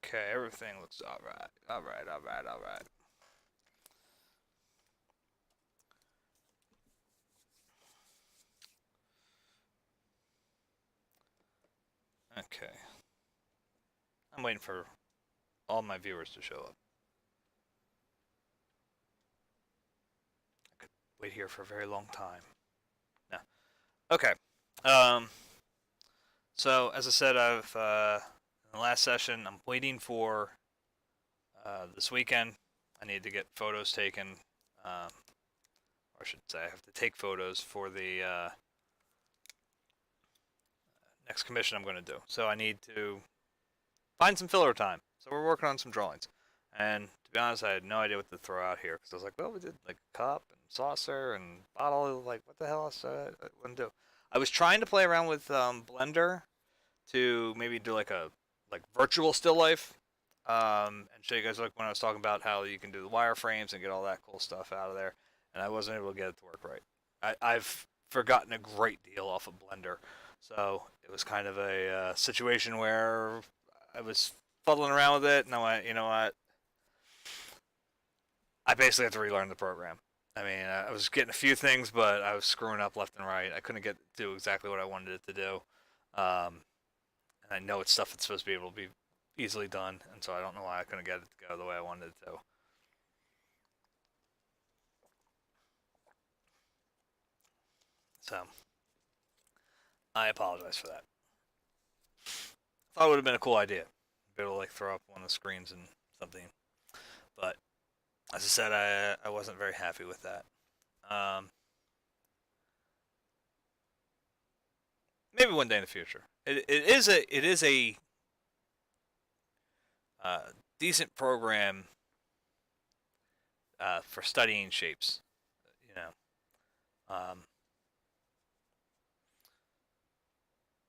Okay, everything looks alright. Alright, alright, alright. Okay. I'm waiting for all my viewers to show up. I could wait here for a very long time. No. Okay. Um, so, as I said, in the last session, I'm waiting for this weekend. I need to get photos taken. Or I should say, I have to take photos for the next commission I'm going to do. So, I need to find some filler time. So we're working on some drawings. And to be honest, I had no idea what to throw out here because I was like, well, we did like cup and saucer and bottle. Like, what the hell else I wouldn't do? I was trying to play around with Blender to maybe do like a virtual still life, and show you guys like when I was talking about how you can do the wireframes and get all that cool stuff out of there. And I wasn't able to get it to work right. I've forgotten a great deal off of Blender, so it was kind of a situation where I was fuddling around with it, and I went, you know what? I basically have to relearn the program. I mean, I was getting a few things, but I was screwing up left and right. I couldn't get do exactly what I wanted it to do. And I know it's stuff that's supposed to be able to be easily done, and so I don't know why I couldn't get it to go the way I wanted it to. So I apologize for that. Thought it would have been a cool idea, be able to like throw up one of the screens and something, but as I said, I wasn't very happy with that. Um, Maybe one day in the future. It is a decent program for studying shapes. You know,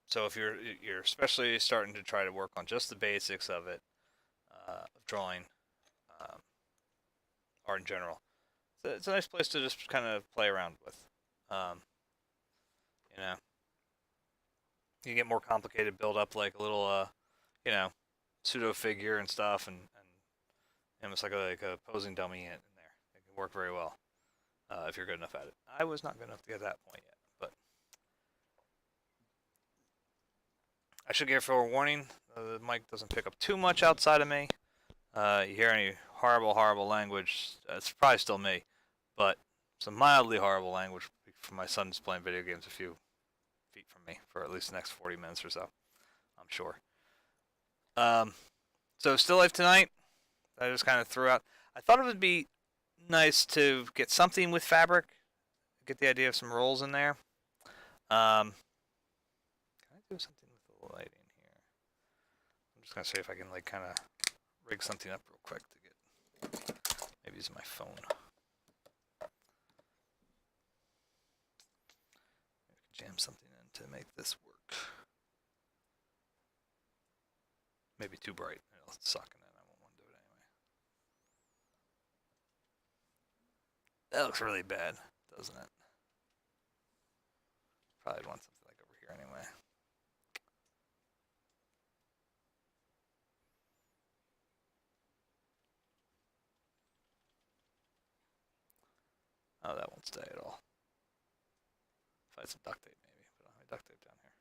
so if you're especially starting to try to work on just the basics of it, of drawing, um, art in general, it's a nice place to just kind of play around with. Um, you know, you get more complicated, build up like a little, you know, pseudo figure and stuff, and it's like a posing dummy in there. It can work very well if you're good enough at it. I was not good enough to get to that point yet, but I should give forewarning. The mic doesn't pick up too much outside of me. You hear any horrible language, it's probably still me, but some mildly horrible language from my son's playing video games a few feet from me for at least the next 40 minutes or so, I'm sure. Um, so still life tonight. I just kind of threw out. I thought it would be nice to get something with fabric, get the idea of some rolls in there. Can I do something with the lighting here? I'm just gonna see if I can like kind of rig something up real quick to get maybe use my phone. Jam something in to make this work. Maybe too bright. It'll suck in it. I won't want to do it anyway. That looks really bad, doesn't it? Probably want something like over here anyway. Oh, that won't stay at all. If I had some duct tape, maybe, but I don't have duct tape down here.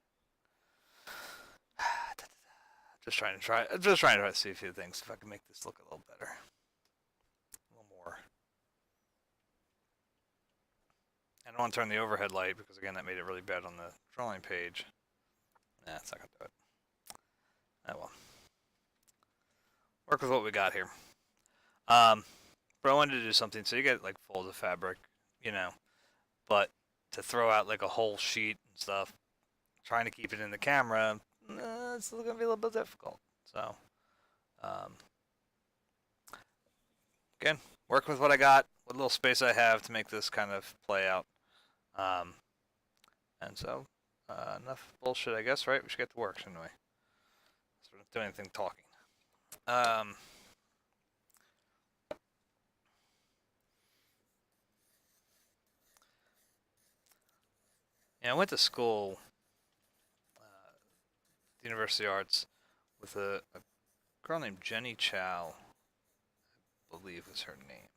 I'm just trying to see a few things if I can make this look a little better, a little more. I don't want to turn the overhead light because again that made it really bad on the drawing page. Nah, it's not gonna do it. Oh well. Work with what we got here. Um, but I wanted to do something so you get like folds of fabric, you know, but to throw out like a whole sheet and stuff, trying to keep it in the camera, it's gonna be a little bit difficult. So, um, again, working with what I got, what little space I have to make this kind of play out. Um, and so, enough bullshit, I guess, right? We should get to work, shouldn't we? So we don't do anything talking. Um, yeah, I went to school, the University of Arts, with a girl named Jenny Chow, I believe is her name.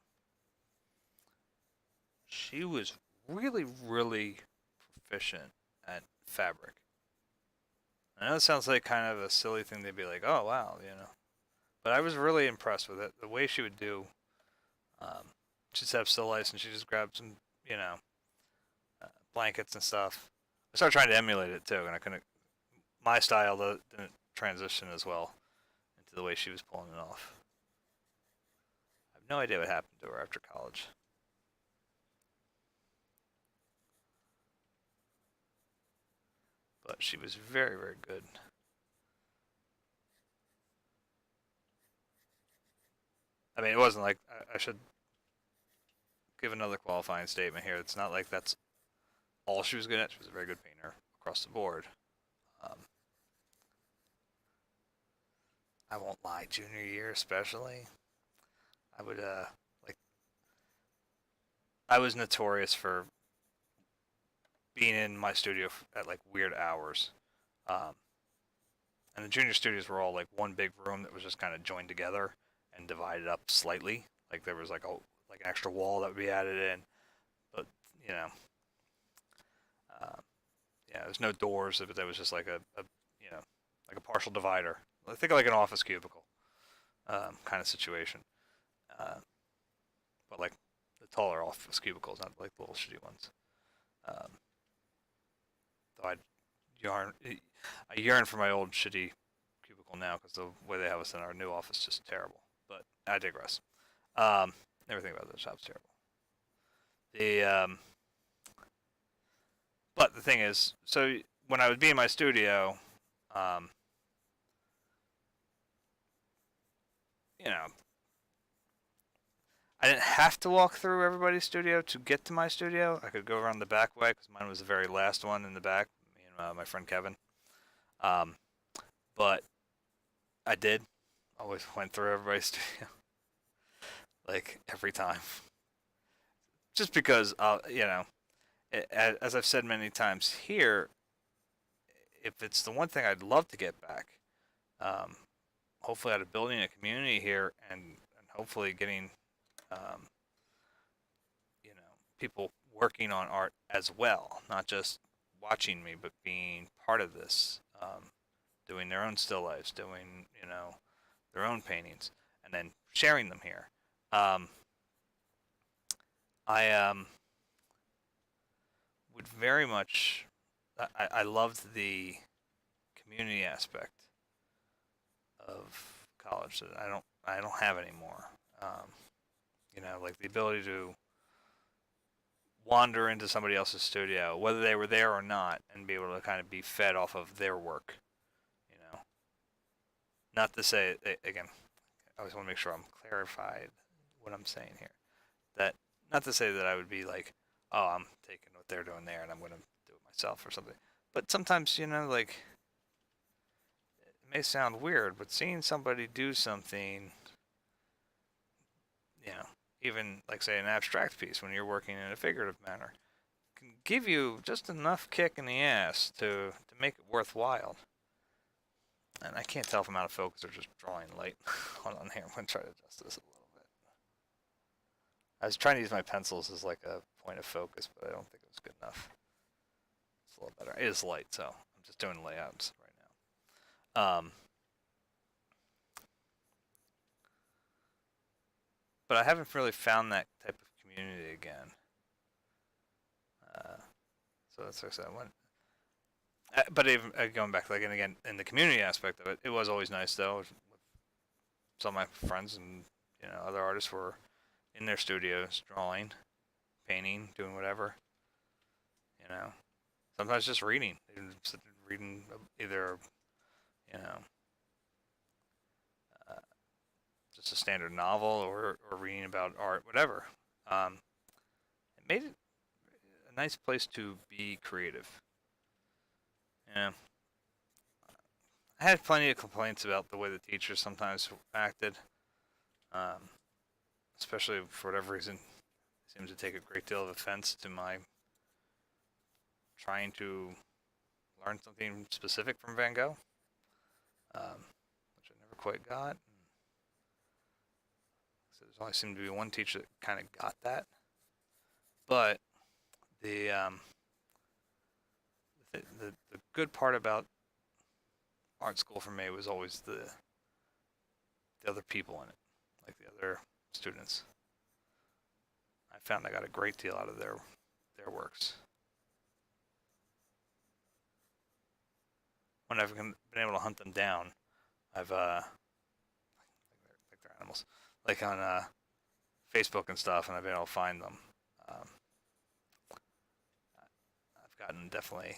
She was really, really proficient at fabric. I know it sounds like kind of a silly thing to be like, oh wow, but I was really impressed with it. The way she would do, she'd set up still life and she just grabbed some, you know, blankets and stuff. I started trying to emulate it too, and I couldn't. My style didn't transition as well into the way she was pulling it off. I have no idea what happened to her after college. But she was very, very good. I mean, it wasn't like I should give another qualifying statement here. It's not like that's all she was good at. She was a very good painter across the board. Um, I won't lie, junior year especially, I would like I was notorious for being in my studio at like weird hours. Um, and the junior studios were all like one big room that was just kind of joined together and divided up slightly. Like there was like an extra wall that would be added in, but you know, uh, yeah, there's no doors. But there was just like a like a partial divider. I think like an office cubicle kind of situation, uh, but like the taller office cubicles, not like the little shitty ones. Um, though I yearn for my old shitty cubicle now because the way they have us in our new office is just terrible. But I digress. Um, Everything about the shop's terrible. The But the thing is, so when I would be in my studio, um, you know, I didn't have to walk through everybody's studio to get to my studio. I could go around the back way because mine was the very last one in the back. Me and my friend Kevin. Um, but I did. Always went through everybody's studio, like every time, just because as I've said many times here, if it's the one thing I'd love to get back, um, hopefully out of building a community here and hopefully getting, um, people working on art as well, not just watching me, but being part of this, doing their own still lifes, doing, their own paintings, and then sharing them here. Um, I would very much. I loved the community aspect of college that I don't have anymore. Um, like the ability to wander into somebody else's studio, whether they were there or not, and be able to kind of be fed off of their work. You know, not to say again. I always want to make sure I'm clarified what I'm saying here. That not to say that I would be like, oh, I'm taking what they're doing there and I'm going to do it myself or something. But sometimes, like it may sound weird, but seeing somebody do something, you know, even like say an abstract piece when you're working in a figurative manner, can give you just enough kick in the ass to make it worthwhile. And I can't tell if I'm out of focus or just drawing light. Hold on here, I'm going to try to adjust this a little bit. I was trying to use my pencils as like a point of focus, but I don't think it was good enough. It's a little better. It is light, so I'm just doing layouts right now. But I haven't really found that type of community again. So that's what I said. But even going back, like, and again, in the community aspect of it, it was always nice though. Some of my friends and other artists were in their studios drawing, painting, doing whatever. Sometimes just reading, reading either you know uh, just a standard novel or reading about art, whatever. It made it a nice place to be creative. Yeah. I had plenty of complaints about the way the teachers sometimes acted, um, especially for whatever reason. They seemed to take a great deal of offense to my trying to learn something specific from Van Gogh, which I never quite got. So there's only seemed to be one teacher that kind of got that. But the the good part about art school for me was always the other people in it, like the other students. I found I got a great deal out of their works. When I've been able to hunt them down, I've like they're animals, like on Facebook and stuff, and I've been able to find them. Um, I've gotten definitely,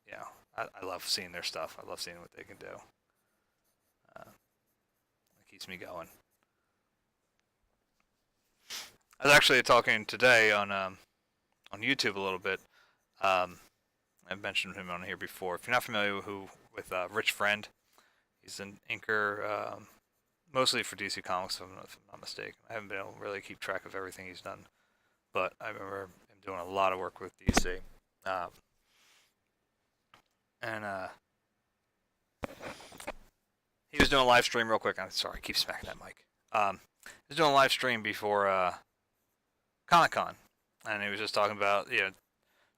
you know, I love seeing their stuff. I love seeing what they can do. It keeps me going. I was actually talking today on YouTube a little bit. I've mentioned him on here before. If you're not familiar with Rich Friend, he's an inker, mostly for DC Comics, if I'm not mistaken. I haven't been able to really keep track of everything he's done, but I remember him doing a lot of work with DC. And he was doing a live stream real quick. I'm sorry, I keep smacking that mic. He was doing a live stream before Comic-Con, and he was just talking about,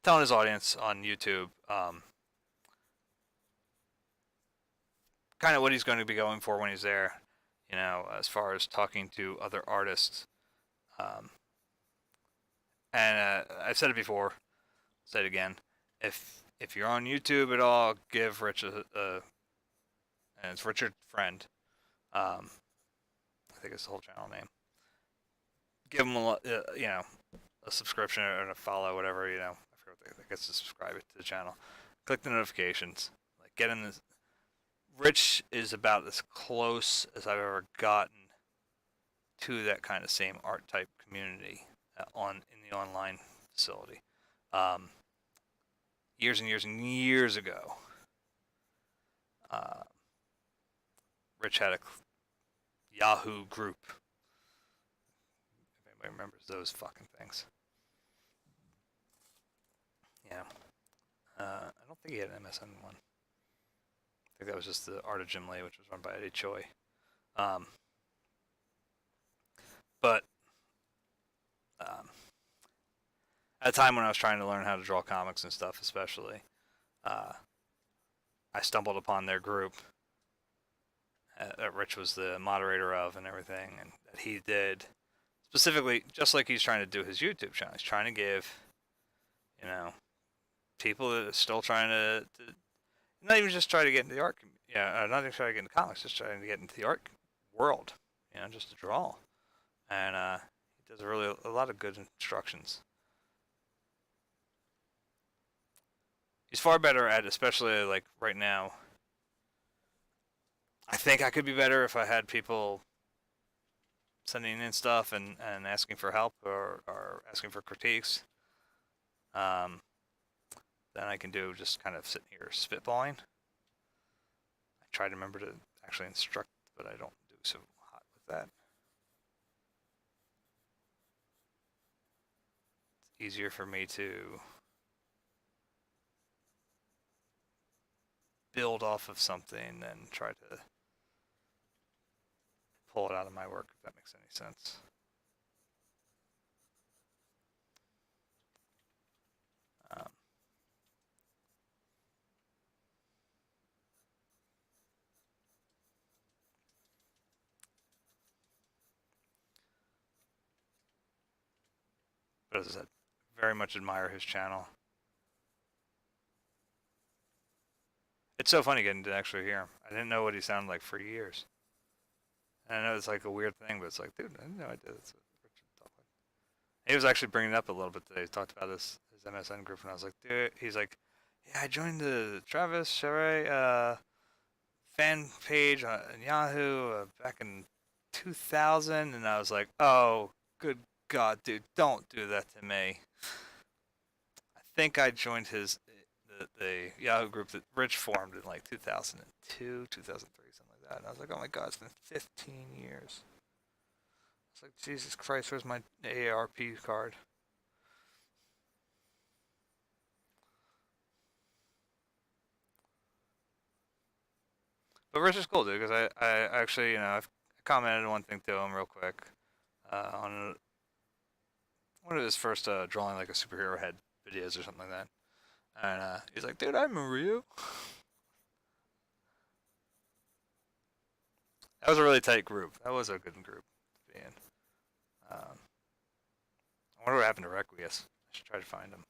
telling his audience on YouTube kind of what he's going to be going for when he's there, as far as talking to other artists. And I've said it before, say it again. If you're on YouTube at all, give Rich and it's Richard Friend. I think it's the whole channel name. Give him a subscription or a follow, whatever, I forget what I guess to subscribe it to the channel. Click the notifications. Like, get in this. Rich is about as close as I've ever gotten to that kind of same art type community in the online facility. Years and years and years ago, Rich had a Yahoo group. If anybody remembers those fucking things. Yeah. I don't think he had an MSN one. I think that was just the Art of Jim Lee, which was run by Eddie Choi. But at a time when I was trying to learn how to draw comics and stuff, especially, I stumbled upon their group that Rich was the moderator of and everything, and that he did specifically just like he's trying to do his YouTube channel. He's trying to give, people that are still trying to not even just try to get into the art, not even try to get into comics, just trying to get into the art world, just to draw. And he does a lot of good instructions. He's far better at, especially like right now. I think I could be better if I had people sending in stuff and asking for help or asking for critiques. Then I can do just kind of sitting here spitballing. I try to remember to actually instruct, but I don't do so hot with that. It's easier for me to build off of something than try to pull it out of my work, if that makes any sense. But as I said, very much admire his channel. It's so funny getting to actually hear him. I didn't know what he sounded like for years. And I know it's like a weird thing, but it's like, dude, I didn't know I did this. He was actually bringing it up a little bit today. He talked about his MSN group, and I was like, dude, he's like, yeah, I joined the Travis Charest fan page on Yahoo back in 2000, and I was like, oh, good God, dude, don't do that to me. I think I joined the Yahoo group that Rich formed in like 2002, 2003, something like that. And I was like, oh my God, it's been 15 years. It's like, Jesus Christ, where's my AARP card? But Rich is cool, dude, because I actually, I've commented one thing to him real quick on one of his first drawing like a superhero head videos or something like that. And he's like, dude, I remember you. That was a really tight group. That was a good group to be in. I wonder what happened to Requies. I should try to find him.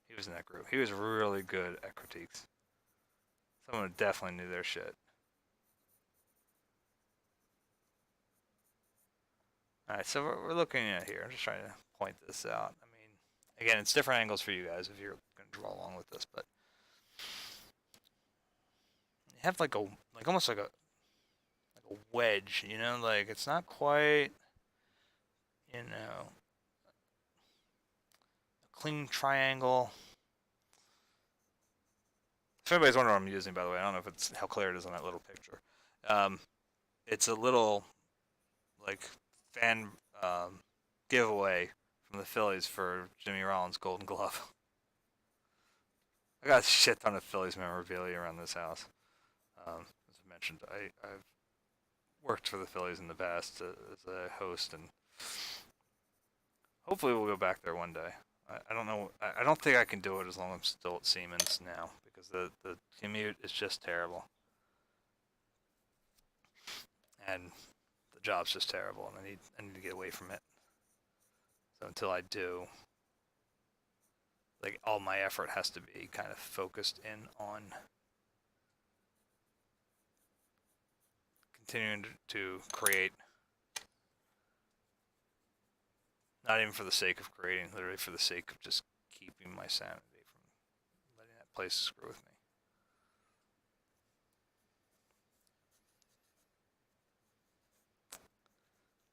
He was in that group. He was really good at critiques. Someone who definitely knew their shit. Alright, so we're looking at here. I'm just trying to point this out. I mean, again, it's different angles for you guys if you're going to draw along with this, but you have like almost like a wedge, like it's not quite, a clean triangle. If anybody's wondering what I'm using, by the way, I don't know if it's how clear it is on that little picture. It's a little like fan giveaway from the Phillies for Jimmy Rollins' Golden Glove. I got a shit ton of Phillies memorabilia around this house. As I mentioned, I've worked for the Phillies in the past as a host, and hopefully we'll go back there one day. I don't know. I don't think I can do it as long as I'm still at Siemens now because the commute is just terrible, and the job's just terrible, and I need to get away from it. So until I do, like all my effort has to be kind of focused in on continuing to create, not even for the sake of creating, literally for the sake of just keeping my sanity from letting that place screw with me.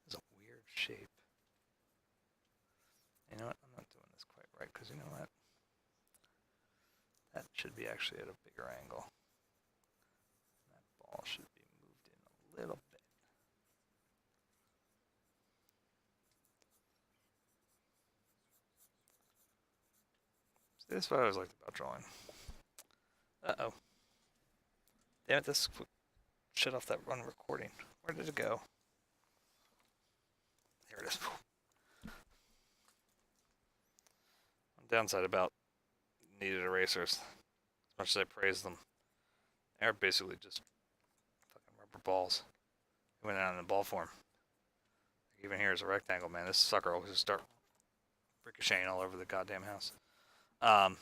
It's a weird shape. You know what? I'm not doing this quite right because you know what? That should be actually at a bigger angle. That ball should be moved in a little bit. See, this is what I always liked about drawing. Uh-oh. Damn it, this shut off that run recording. Where did it go? Here it is. Downside about needed erasers. As much as I praise them, they're basically just fucking rubber balls. They went out in ball form. Even here is a rectangle, man. This sucker will just start ricocheting all over the goddamn house. I think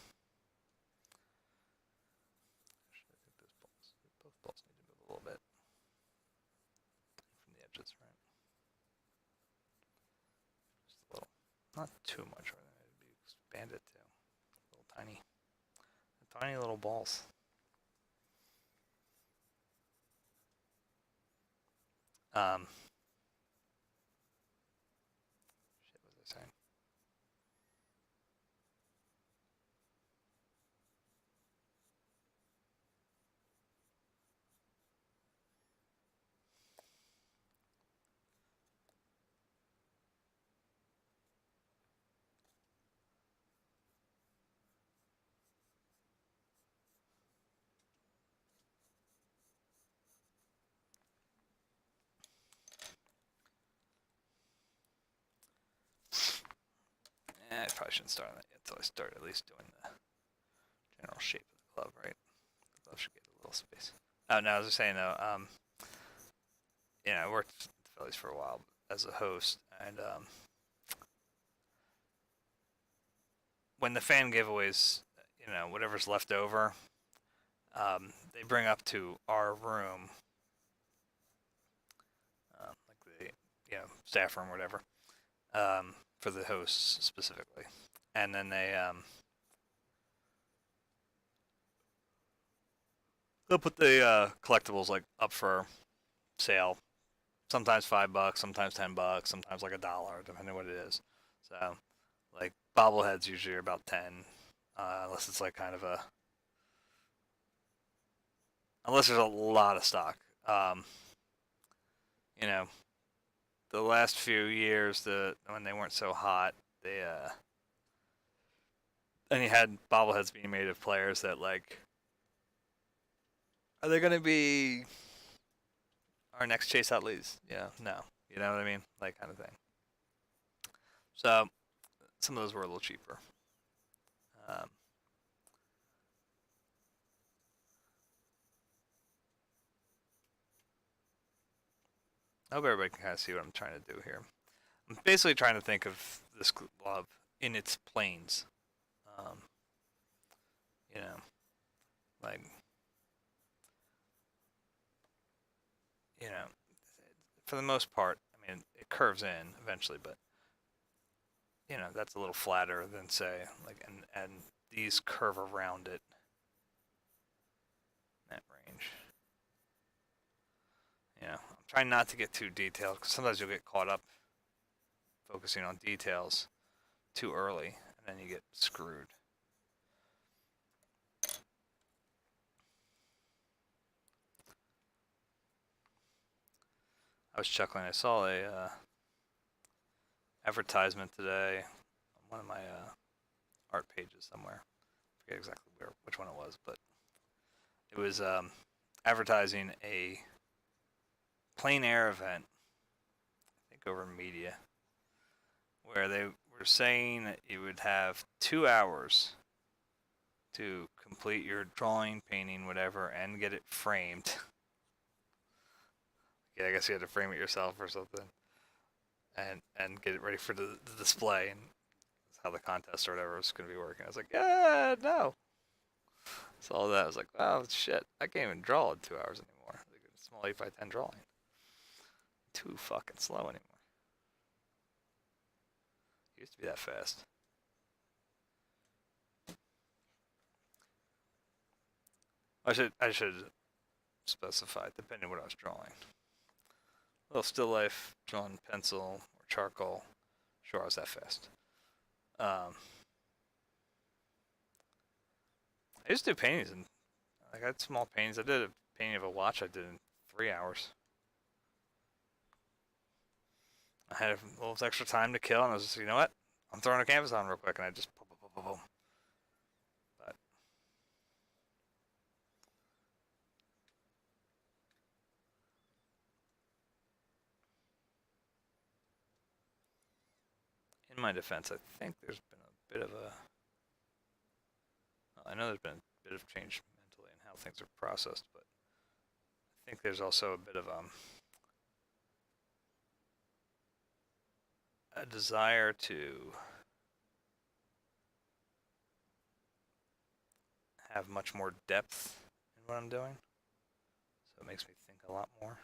both balls need to move a little bit from the edges, right? Just a little, not too much. Right? It'd be expanded too. Little tiny little balls. Shit, what was I saying? I probably shouldn't start on that yet until I start at least doing the general shape of the glove, right? The glove should get a little space. Oh, no, I was just saying though, I worked at the Phillies for a while as a host, and when the fan giveaways, whatever's left over, they bring up to our room, like the, staff room or whatever, for the hosts specifically, and then they'll put the collectibles like up for sale. Sometimes $5, sometimes $10, sometimes like $1, depending on what it is. So, like bobbleheads usually are about 10, unless it's like kind of unless there's a lot of stock. You know, the last few years, when they weren't so hot, they then you had bobbleheads being made of players that like, are they gonna be our next chase out leads. No. You know what I mean? Like kind of thing. So some of those were a little cheaper. Um, I hope everybody can kind of see what I'm trying to do here. I'm basically trying to think of this glove in its planes. Um, you know, like, for the most part, I mean, it curves in eventually, but that's a little flatter than say like, and these curve around it. That range. I'm trying not to get too detailed because sometimes you'll get caught up focusing on details too early, and then you get screwed. I was chuckling. I saw a advertisement today on one of my art pages somewhere. I forget exactly which one it was, but it was advertising a plein air event, I think over media, where they were saying that you would have 2 hours to complete your drawing, painting, whatever, and get it framed. Yeah, I guess you had to frame it yourself or something, and get it ready for the display, and that's how the contest or whatever was going to be working. I was like, yeah, no. So all that, I was like, wow, shit, I can't even draw in 2 hours anymore. Like a small 8x10 drawing. Too fucking slow anymore. It used to be that fast. I should specify, depending on what I was drawing. A little still life, drawn pencil or charcoal. Sure, I was that fast. I used to do paintings, and I got small paintings. I did a painting of a watch I did in 3 hours. I had a little extra time to kill, and I was just, you know what? I'm throwing a canvas on real quick, and I just boom, boom, boom, boom. But in my defense, I think there's been a bit of a. Well, I know there's been a bit of change mentally in how things are processed, but I think there's also a bit of a desire to have much more depth in what I'm doing. So it makes me think a lot more.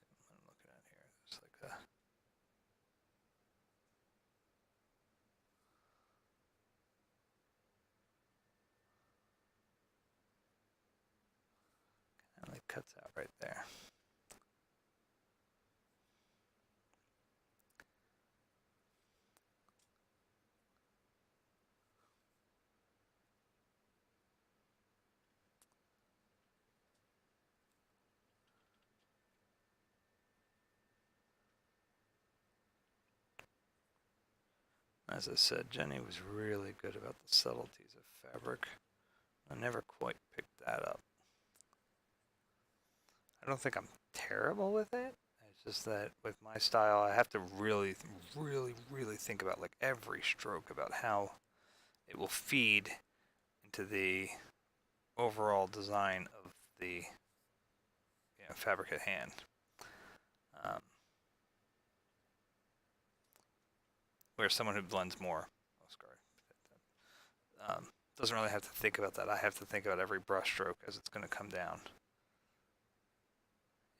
What I'm looking at here, it's like a. Kind of cuts out right there. As I said, Jenny was really good about the subtleties of fabric. I never quite picked that up. I don't think I'm terrible with it. It's just that with my style, I have to really, really, really think about like every stroke about how it will feed into the overall design of the fabric at hand. Um, where someone who blends more, doesn't really have to think about that. I have to think about every brush stroke as it's going to come down.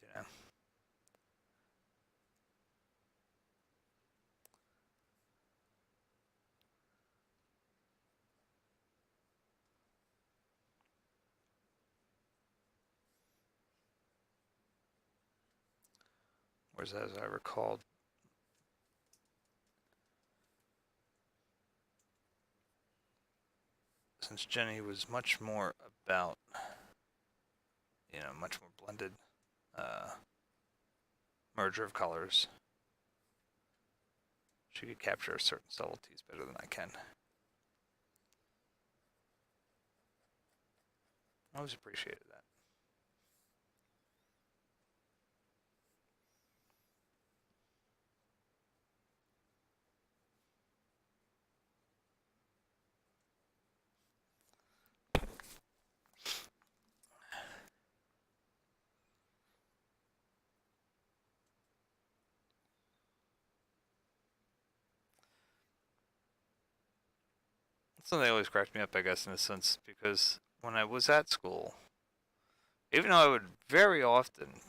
You know. Whereas, as I recalled, since Jenny was much more about, much more blended uh, merger of colors, she could capture certain subtleties better than I can. I always appreciated that. Something that always cracked me up, I guess, in a sense, because when I was at school, even though I would very often,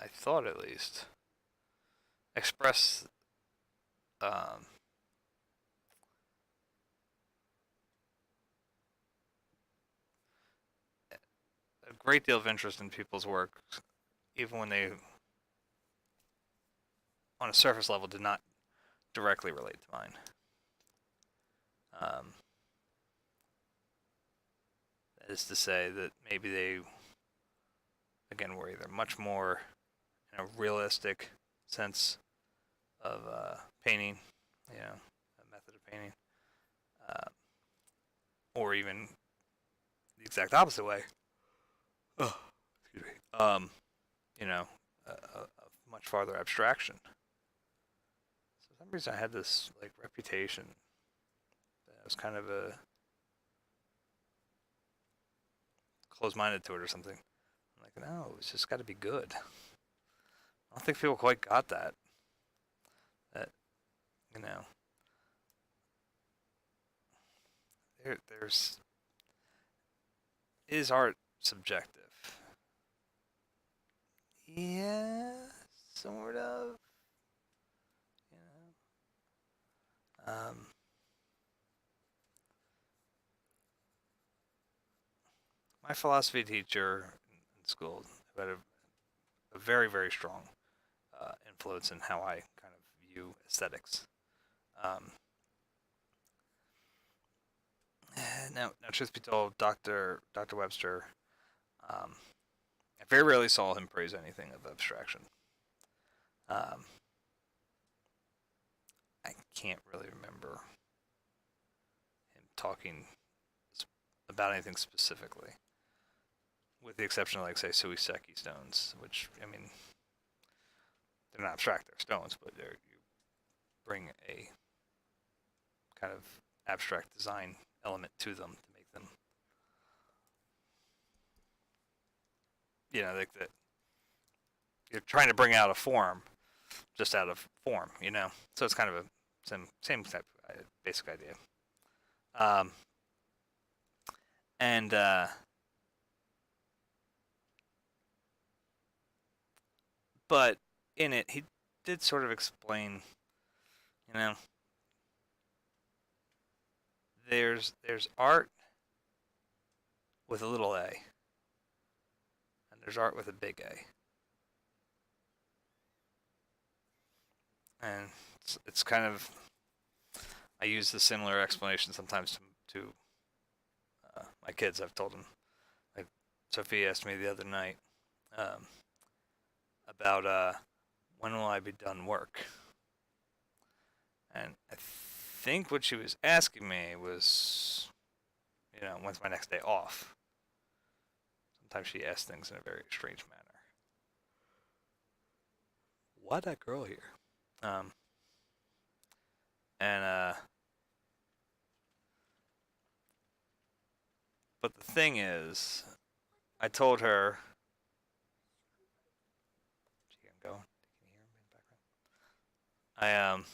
I thought at least, express um, a great deal of interest in people's work, even when they, on a surface level, did not directly relate to mine. Um, that is to say that maybe they, again, were either much more in a realistic sense of painting, a method of painting, uh, or even the exact opposite way. Oh, excuse me. A much farther abstraction. So for some reason, I had this like reputation that I was kind of a closed-minded to it or something. I'm like, no, it's just got to be good. I don't think people quite got that. That you know, there's is art subjective? Yeah, sort of. You my philosophy teacher in school had a very, very strong influence in how I kind of view aesthetics. Um, now, truth be told, Dr. Webster, um, I very rarely saw him praise anything of abstraction. Um, I can't really remember him talking about anything specifically, with the exception of, like, say, Suiseki stones, which, I mean, they're not abstract, they're stones, but you bring a kind of abstract design element to them to make them, like that. You're trying to bring out a form just out of form, So it's kind of a same type of basic idea. Um, and but in it, he did sort of explain, you know, there's art with a little a, and there's art with a big A, and it's kind of, I use the similar explanation sometimes to my kids. I've told them, like Sophie asked me the other night about when will I be done work, and I think what she was asking me was, when's my next day off? Sometimes she asks things in a very strange manner. Why that girl here? Um, and but the thing is, I told her. She can go. Can you hear me in the background?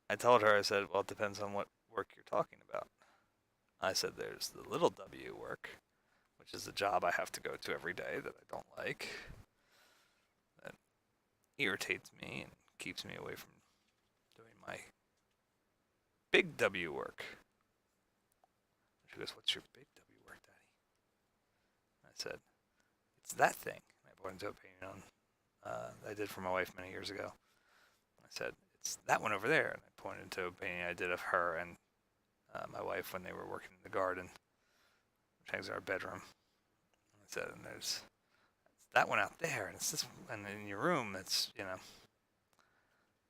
I told her. I said, well, it depends on what work you're talking about. I said, there's the little W work, which is the job I have to go to every day that I don't like. That irritates me and keeps me away from doing my big W work. She goes, what's your big W work, Daddy? I said, it's that thing. I pointed to a painting I did for my wife many years ago. I said, it's that one over there. And I pointed to a painting I did of her and my wife when they were working in the garden, which hangs in our bedroom. I said, and there's that one out there, and it's this, and in your room, it's,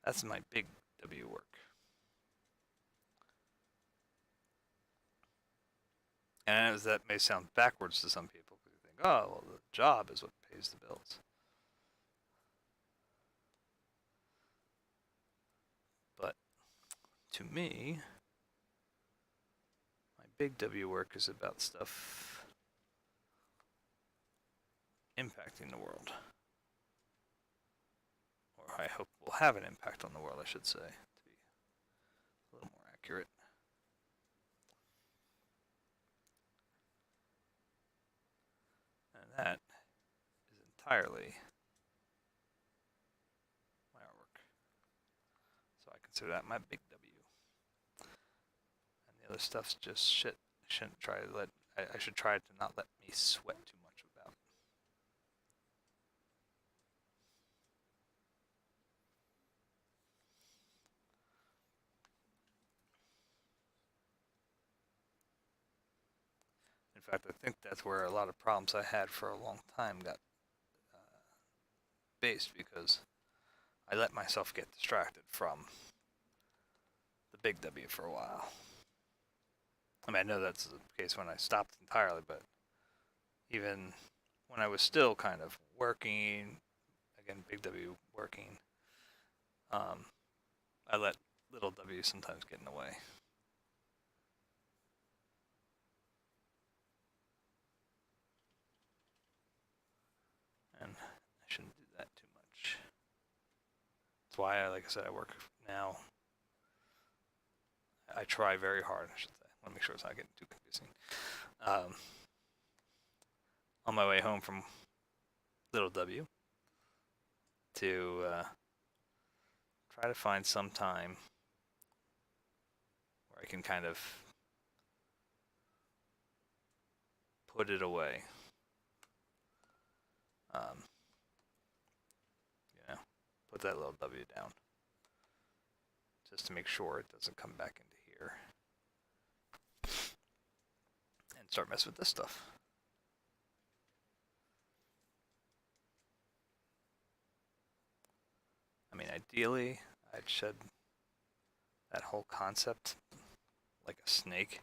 that's my big W work. And that may sound backwards to some people because you think, oh, well, the job is what pays the bills. But to me, my big W work is about stuff impacting the world. Or I hope will have an impact on the world, I should say, to be a little more accurate. And that is entirely my artwork. So I consider that my big W. And the other stuff's just shit. I should try to not let me sweat too much about. In fact, I think that's where a lot of problems I had for a long time got based, because I let myself get distracted from the big W for a while. I mean, I know that's the case when I stopped entirely, but even when I was still kind of working, again, big W working, I let little W sometimes get in the way. And I shouldn't do that too much. That's why, like I said, I work now. I try very hard, I should say. I want to make sure it's not getting too confusing. On my way home from little W to try to find some time where I can kind of put it away. Put that little W down, just to make sure it doesn't come back into here and start messing with this stuff. I mean, ideally, I'd shed that whole concept like a snake.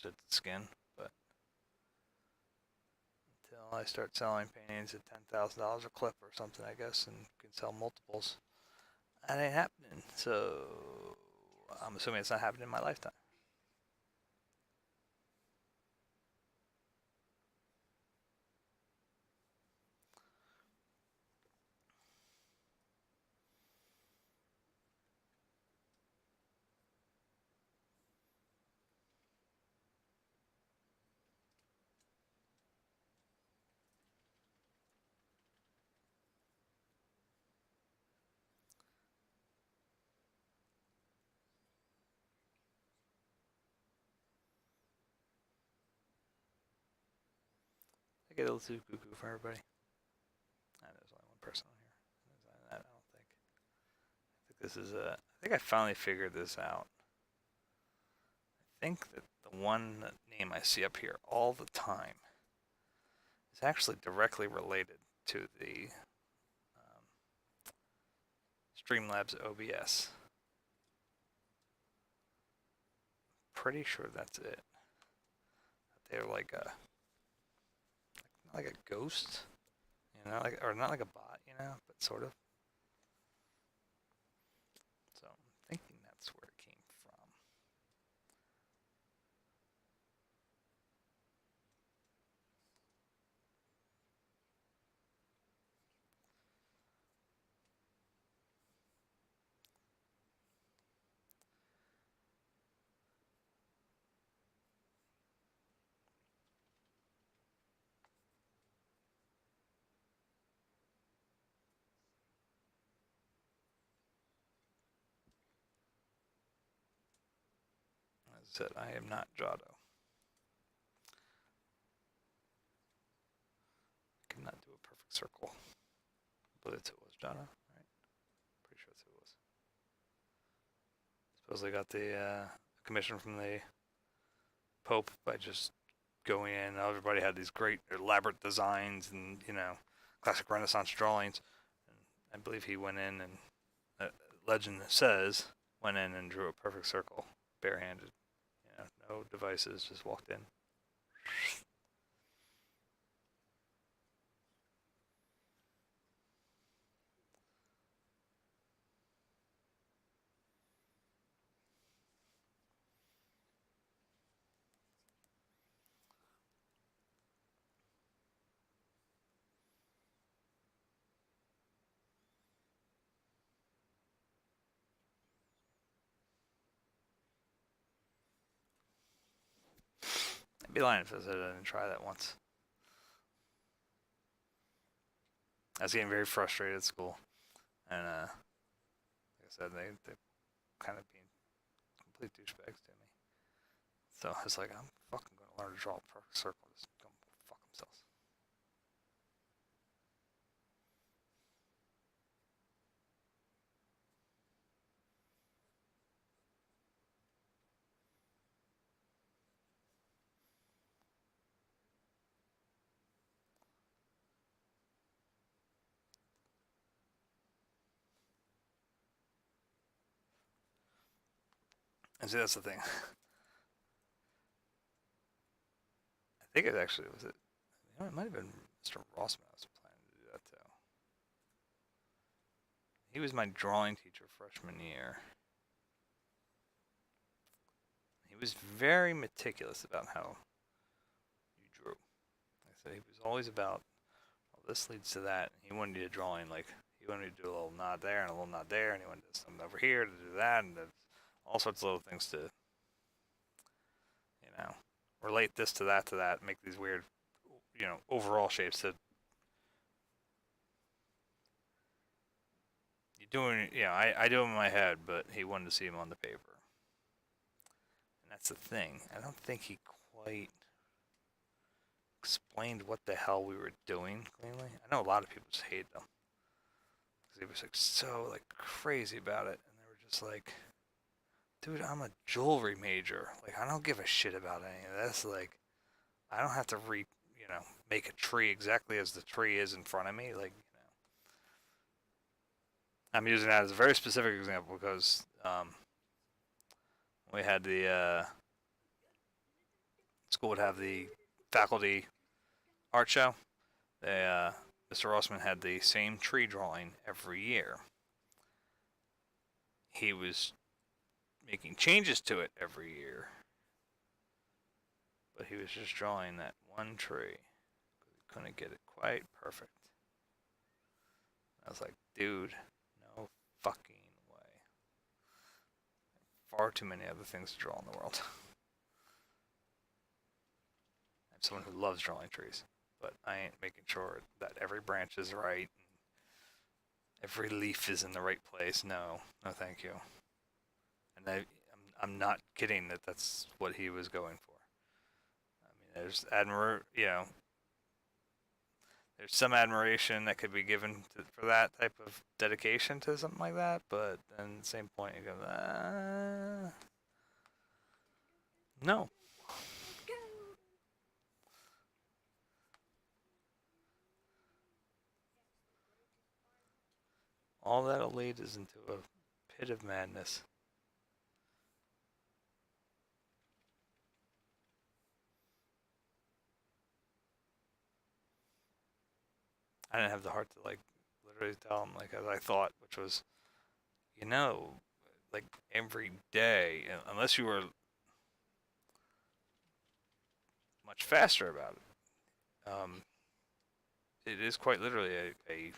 Shed the skin, but until I start selling paintings at $10,000 a clip or something, I guess, and can sell multiples, that ain't happening. So I'm assuming it's not happening in my lifetime. I get a little too cuckoo for everybody. There's only one person on here. I don't think. I think this is I think I finally figured this out. I think that the one name I see up here all the time is actually directly related to the Streamlabs OBS. Pretty sure that's it. They're like a ghost, or not like a bot, but sort of. So I'm thinking that's where it came from. As I said, I am not Jado. circle. I believe that's who it was, Jonah, right? Pretty sure that's who it was. Suppose they got the commission from the Pope by just going in. Everybody had these great elaborate designs and, classic Renaissance drawings. And I believe he went in and, legend says, went in and drew a perfect circle, barehanded. No devices, just walked in. I'd be lying if I said I didn't try that once. I was getting very frustrated at school, and like I said, they kind of being complete douchebags to me. So I was like, I'm fucking gonna learn to draw a perfect circle. Just go fuck themselves. And see, that's the thing. I think it actually was it. It might have been Mr. Rossman. I was planning to do that too. He was my drawing teacher freshman year. He was very meticulous about how you drew. Like I said, he was always about, well, this leads to that. He wanted you to draw in, like, he wanted you to do a little nod there and a little nod there, and he wanted to do something over here to do that, and all sorts of little things to, relate this to that, make these weird, overall shapes that you doing. I do them in my head, but he wanted to see them on the paper. And that's the thing. I don't think he quite explained what the hell we were doing cleanly. I know a lot of people just hate them because he was like so like crazy about it, and they were just like, "Dude, I'm a jewelry major. Like, I don't give a shit about any of this. Like, I don't have to make a tree exactly as the tree is in front of me. Like, I'm using that as a very specific example because we had the school would have the faculty art show. Mr. Rossman had the same tree drawing every year. He was making changes to it every year, but he was just drawing that one tree. He couldn't get it quite perfect. I was like, dude, no fucking way. Far too many other things to draw in the world. I'm someone who loves drawing trees, but I ain't making sure that every branch is right, and every leaf is in the right place. No, no, thank you. And I'm not kidding that that's what he was going for. I mean, there's some admiration that could be given for that type of dedication to something like that, but then at the same point you go, no. All that'll lead is into a pit of madness. I didn't have the heart to literally tell him as I thought, which was, like every day, unless you were much faster about it, it is quite literally a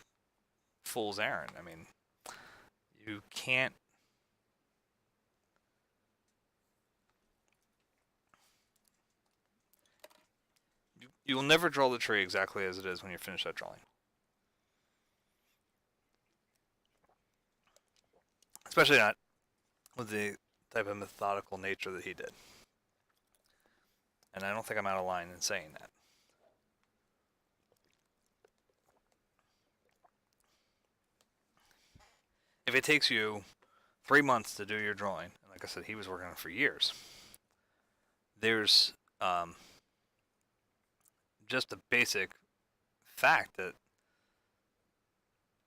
fool's errand. I mean, you can't. You will never draw the tree exactly as it is when you finish that drawing. Especially not with the type of methodical nature that he did. And I don't think I'm out of line in saying that. if it takes you 3 months to do your drawing, and like I said, he was working on it for years, there's just a basic fact that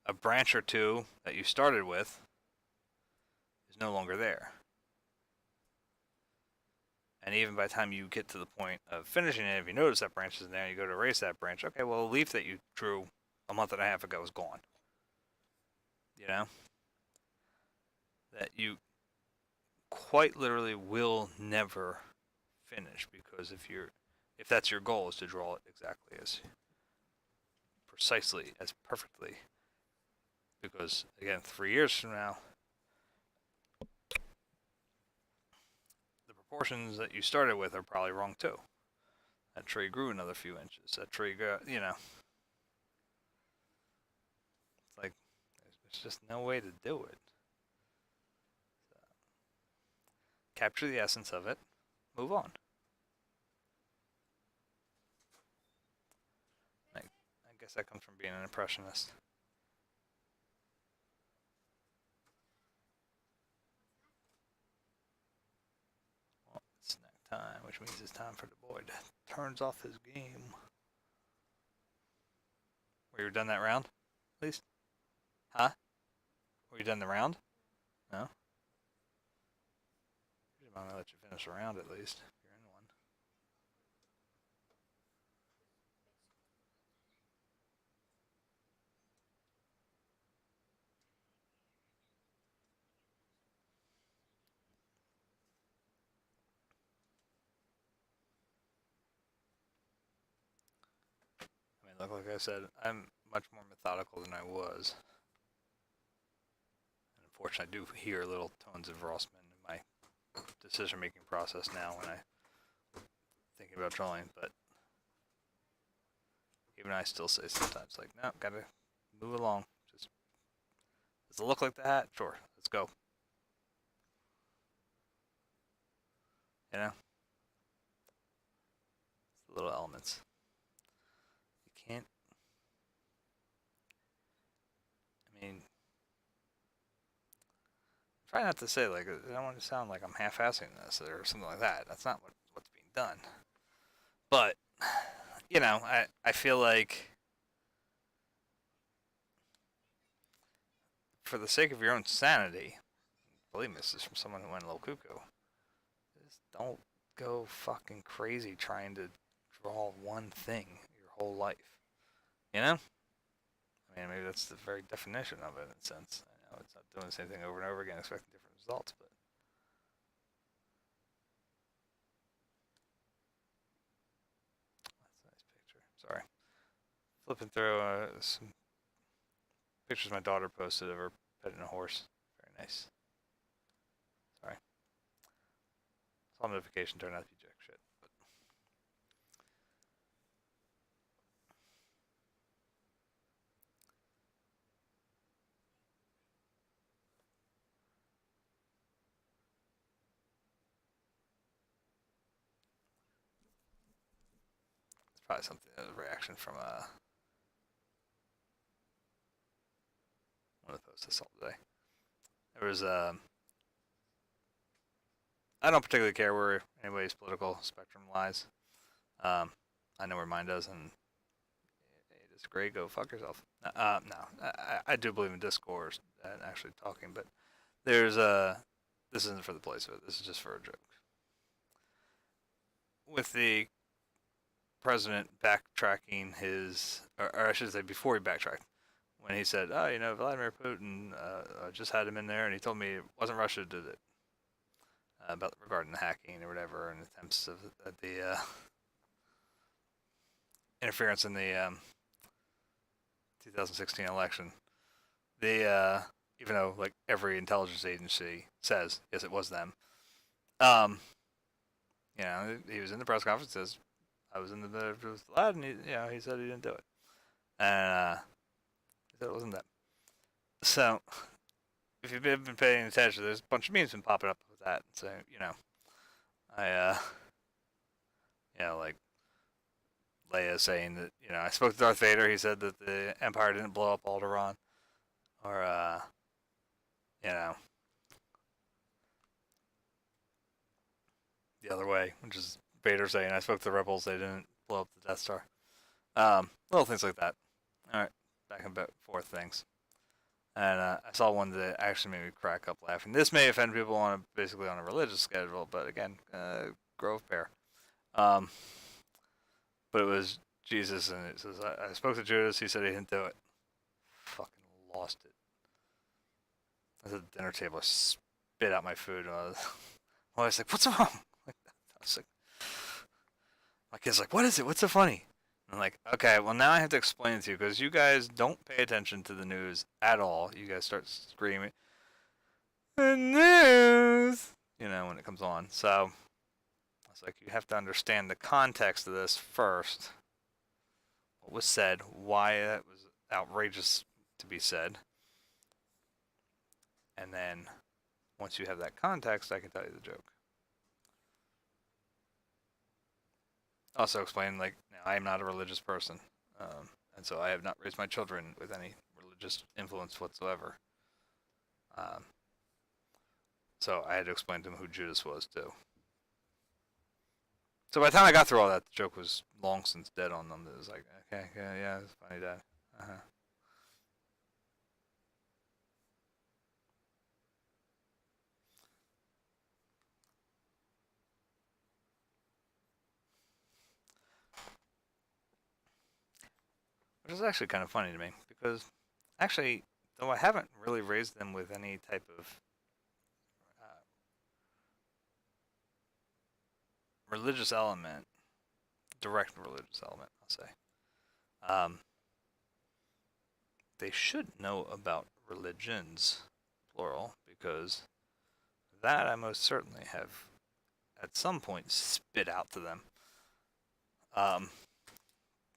a branch or two that you started with is no longer there. And even by the time you get to the point of finishing it, if you notice that branch isn't there, you go to erase that branch. Okay, well, the leaf that you drew a month and a half ago is gone. You know? That you quite literally will never finish, because if that's your goal, is to draw it exactly as precisely, as perfectly, because again, 3 years from now, the proportions that you started with are probably wrong too. That tree grew another few inches. That tree got, it's like there's just no way to do it. So, capture the essence of it, move on. I guess that comes from being an impressionist. Well, it's snack time, which means it's time for the boy to turns off his game. Were you done that round, at least? Huh? Were you done the round? No? I'm gonna let you finish a round at least, if you're in one. I mean, look, like I said, I'm much more methodical than I was. And unfortunately, I do hear little tones of Rossman in my decision-making process now when I'm thinking about drawing, but even I still say sometimes, like, no, gotta move along. Just, does it look like the hat? Sure, let's go. You know? It's the little elements. You can't, I mean, try not to say, like, I don't want to sound like I'm half-assing this or something like that. That's not what's being done. But, I feel like for the sake of your own sanity, believe me, this is from someone who went a little cuckoo, just don't go fucking crazy trying to draw one thing your whole life. You know? I mean, maybe that's the very definition of it in a sense. I know it's not doing the same thing over and over again, expecting different results, but that's a nice picture. Sorry. Flipping through some pictures my daughter posted of her petting a horse. Very nice. Sorry. Saw notification turned out to be jack shit. But it's probably something, a reaction from one of the posts I saw today. There was I don't particularly care where anybody's political spectrum lies. I know where mine does, and you disagree, go fuck yourself. No, I do believe in discourse and actually talking, but there's this isn't for the place of it. This is just for a joke. With the president backtracking his, or I should say, before he backtracked, when he said, "Oh, Vladimir Putin just had him in there, and he told me it wasn't Russia who did it." About regarding the hacking or whatever, and attempts of the interference in the 2016 election. The even though like every intelligence agency says yes, it was them. Um, he was in the press conference. Says I was in the lad, and he said he didn't do it, and he said it wasn't them. So if you've been paying attention, there's a bunch of memes been popping up with that. So I like Leia saying that I spoke to Darth Vader. He said that the Empire didn't blow up Alderaan, or you know, the other way, which is Vader saying, "I spoke to the rebels; they didn't blow up the Death Star." Little things like that. All right, back and forth things. And I saw one that actually made me crack up laughing. This may offend people basically on a religious schedule, but again, Grove Bear. Um, but it was Jesus, and it says, I spoke to Judas. He said he didn't do it. Fucking lost it. I was at the dinner table. I spit out my food. And I was like, "What's wrong?" Like, I was like, my kid's like, "What is it? What's so funny?" I'm like, "Okay, well now I have to explain it to you because you guys don't pay attention to the news at all. You guys start screaming, the news, when it comes on. So I was like, you have to understand the context of this first. What was said, why it was outrageous to be said, and then once you have that context, I can tell you the joke. Also explain, like, I am not a religious person, and so I have not raised my children with any religious influence whatsoever. Um, so I had to explain to him who Judas was too. So by the time I got through all that, the joke was long since dead on them. It was like, okay, yeah, it's funny, Dad. Uh-huh. Which is actually kind of funny to me because, actually, though I haven't really raised them with any type of religious element, direct religious element, I'll say, um, they should know about religions, plural, because that I most certainly have at some point spit out to them. Um,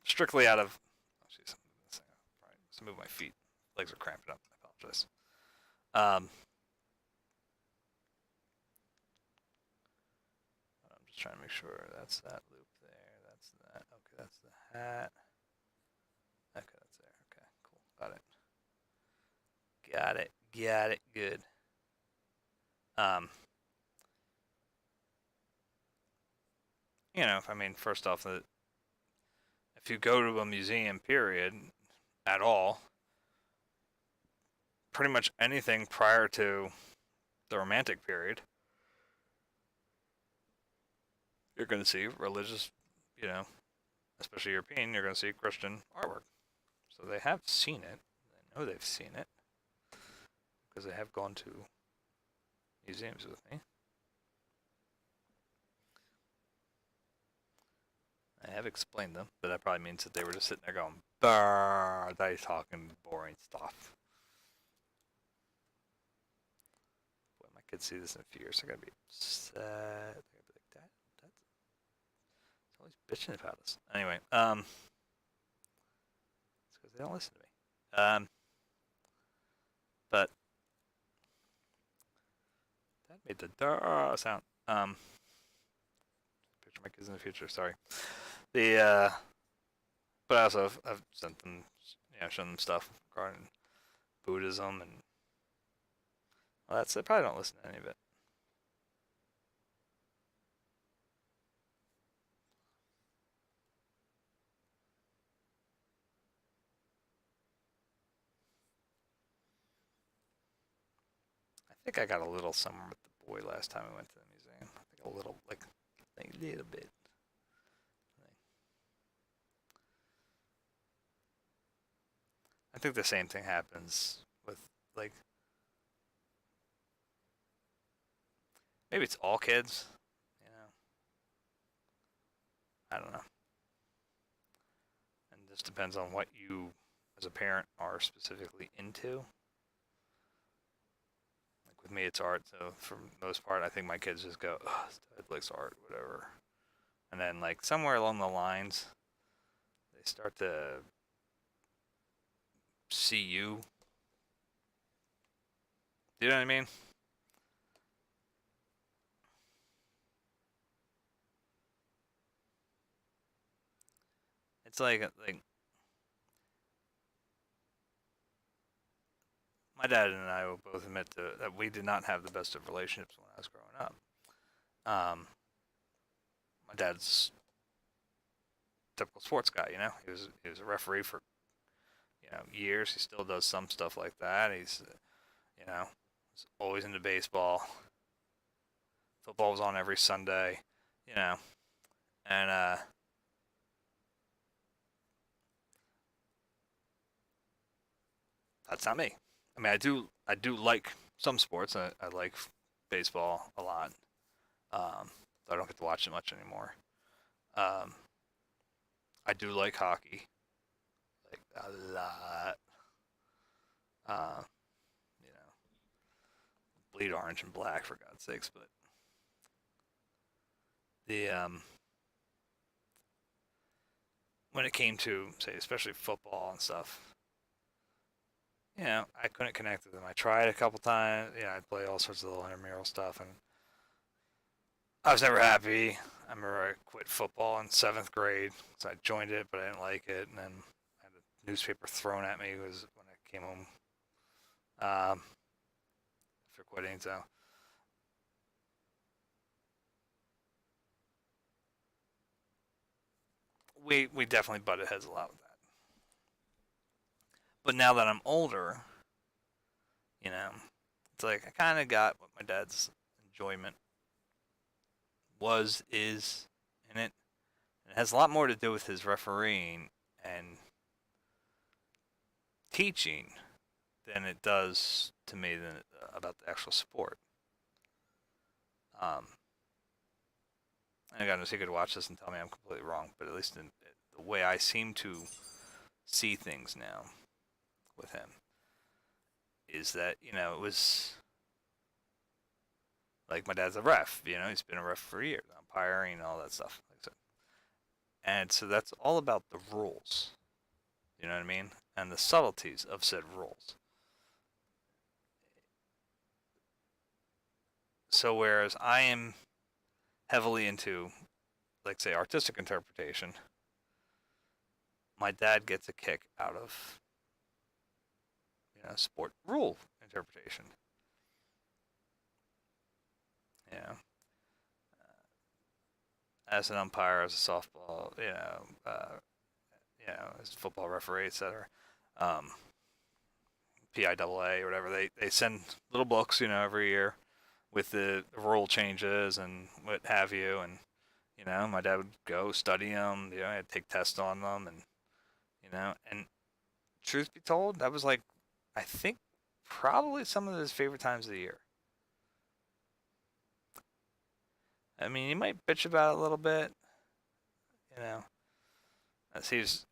Strictly out of. Oh, jeez. Right. Let's move my feet. Legs are cramping up. I apologize. Um, I'm just trying to make sure that's that loop there. That's that. Okay, that's the hat. Okay, that's there. Okay, cool. Got it. Got it. Got it. Good. Um, I mean, first off, if you go to a museum, period, at all, pretty much anything prior to the Romantic period, you're going to see religious, you know, especially European, you're going to see Christian artwork. So they have seen it. I know they've seen it because they have gone to museums with me. I have explained them, but that probably means that they were just sitting there going, "Brr, they talking boring stuff." Boy, my kids see this in a few years. They're gonna be upset. They're gonna be like, that's always bitching about us. Anyway, it's because they don't listen to me. But that made the sound. Picture my kids in the future. Sorry. But I also have sent them, shown them stuff regarding Buddhism and well, that's it. Probably don't listen to any of it. I think I got a little somewhere with the boy last time we went to the museum. I think a little, like a little bit. I think the same thing happens with like maybe it's all kids. I don't know. And this depends on what you, as a parent, are specifically into. Like with me, it's art. So for the most part, I think my kids just go, "Oh, dad likes art, whatever." And then like somewhere along the lines, they start to see you. Do you know what I mean? It's like my dad and I will both admit that we did not have the best of relationships when I was growing up. My dad's typical sports guy, you know. He was a referee for years. He still does some stuff like that. You know he's always into baseball. Football was on every Sunday, you know, and that's not me. I mean, I do like some sports. I like baseball a lot. I don't get to watch it much anymore. Um, I do like hockey, like a lot. Uh, you know, bleed orange and black for God's sakes. But the when it came to say, especially football and stuff, I couldn't connect with them. I tried a couple times. I'd play all sorts of little intramural stuff, and I was never happy. I remember I quit football in seventh grade, so I joined it, but I didn't like it, and then I had a newspaper thrown at me was when I came home um, for quitting. So we definitely butted heads a lot with that. But now that I'm older, you know, it's like I kind of got what my dad's enjoyment is in it. And it has a lot more to do with his refereeing and teaching than it does to me than about the actual sport. Um, and God knows he could watch this and tell me I'm completely wrong, but at least in the way I seem to see things now with him is that it was like my dad's a ref. He's been a ref for years, umpiring and all that stuff. Like I said. And so that's all about the rules. You know what I mean? And the subtleties of said rules. So whereas I am heavily into, like, say, artistic interpretation, my dad gets a kick out of sport rule interpretation. You know, as an umpire, as a softball, as a football referee, etc. Um, PIAA or whatever, they send little books, every year with the rule changes and what have you, and my dad would go study them. I'd take tests on them, and truth be told, that was like, I think, probably some of his favorite times of the year. I mean, he might bitch about it a little bit, as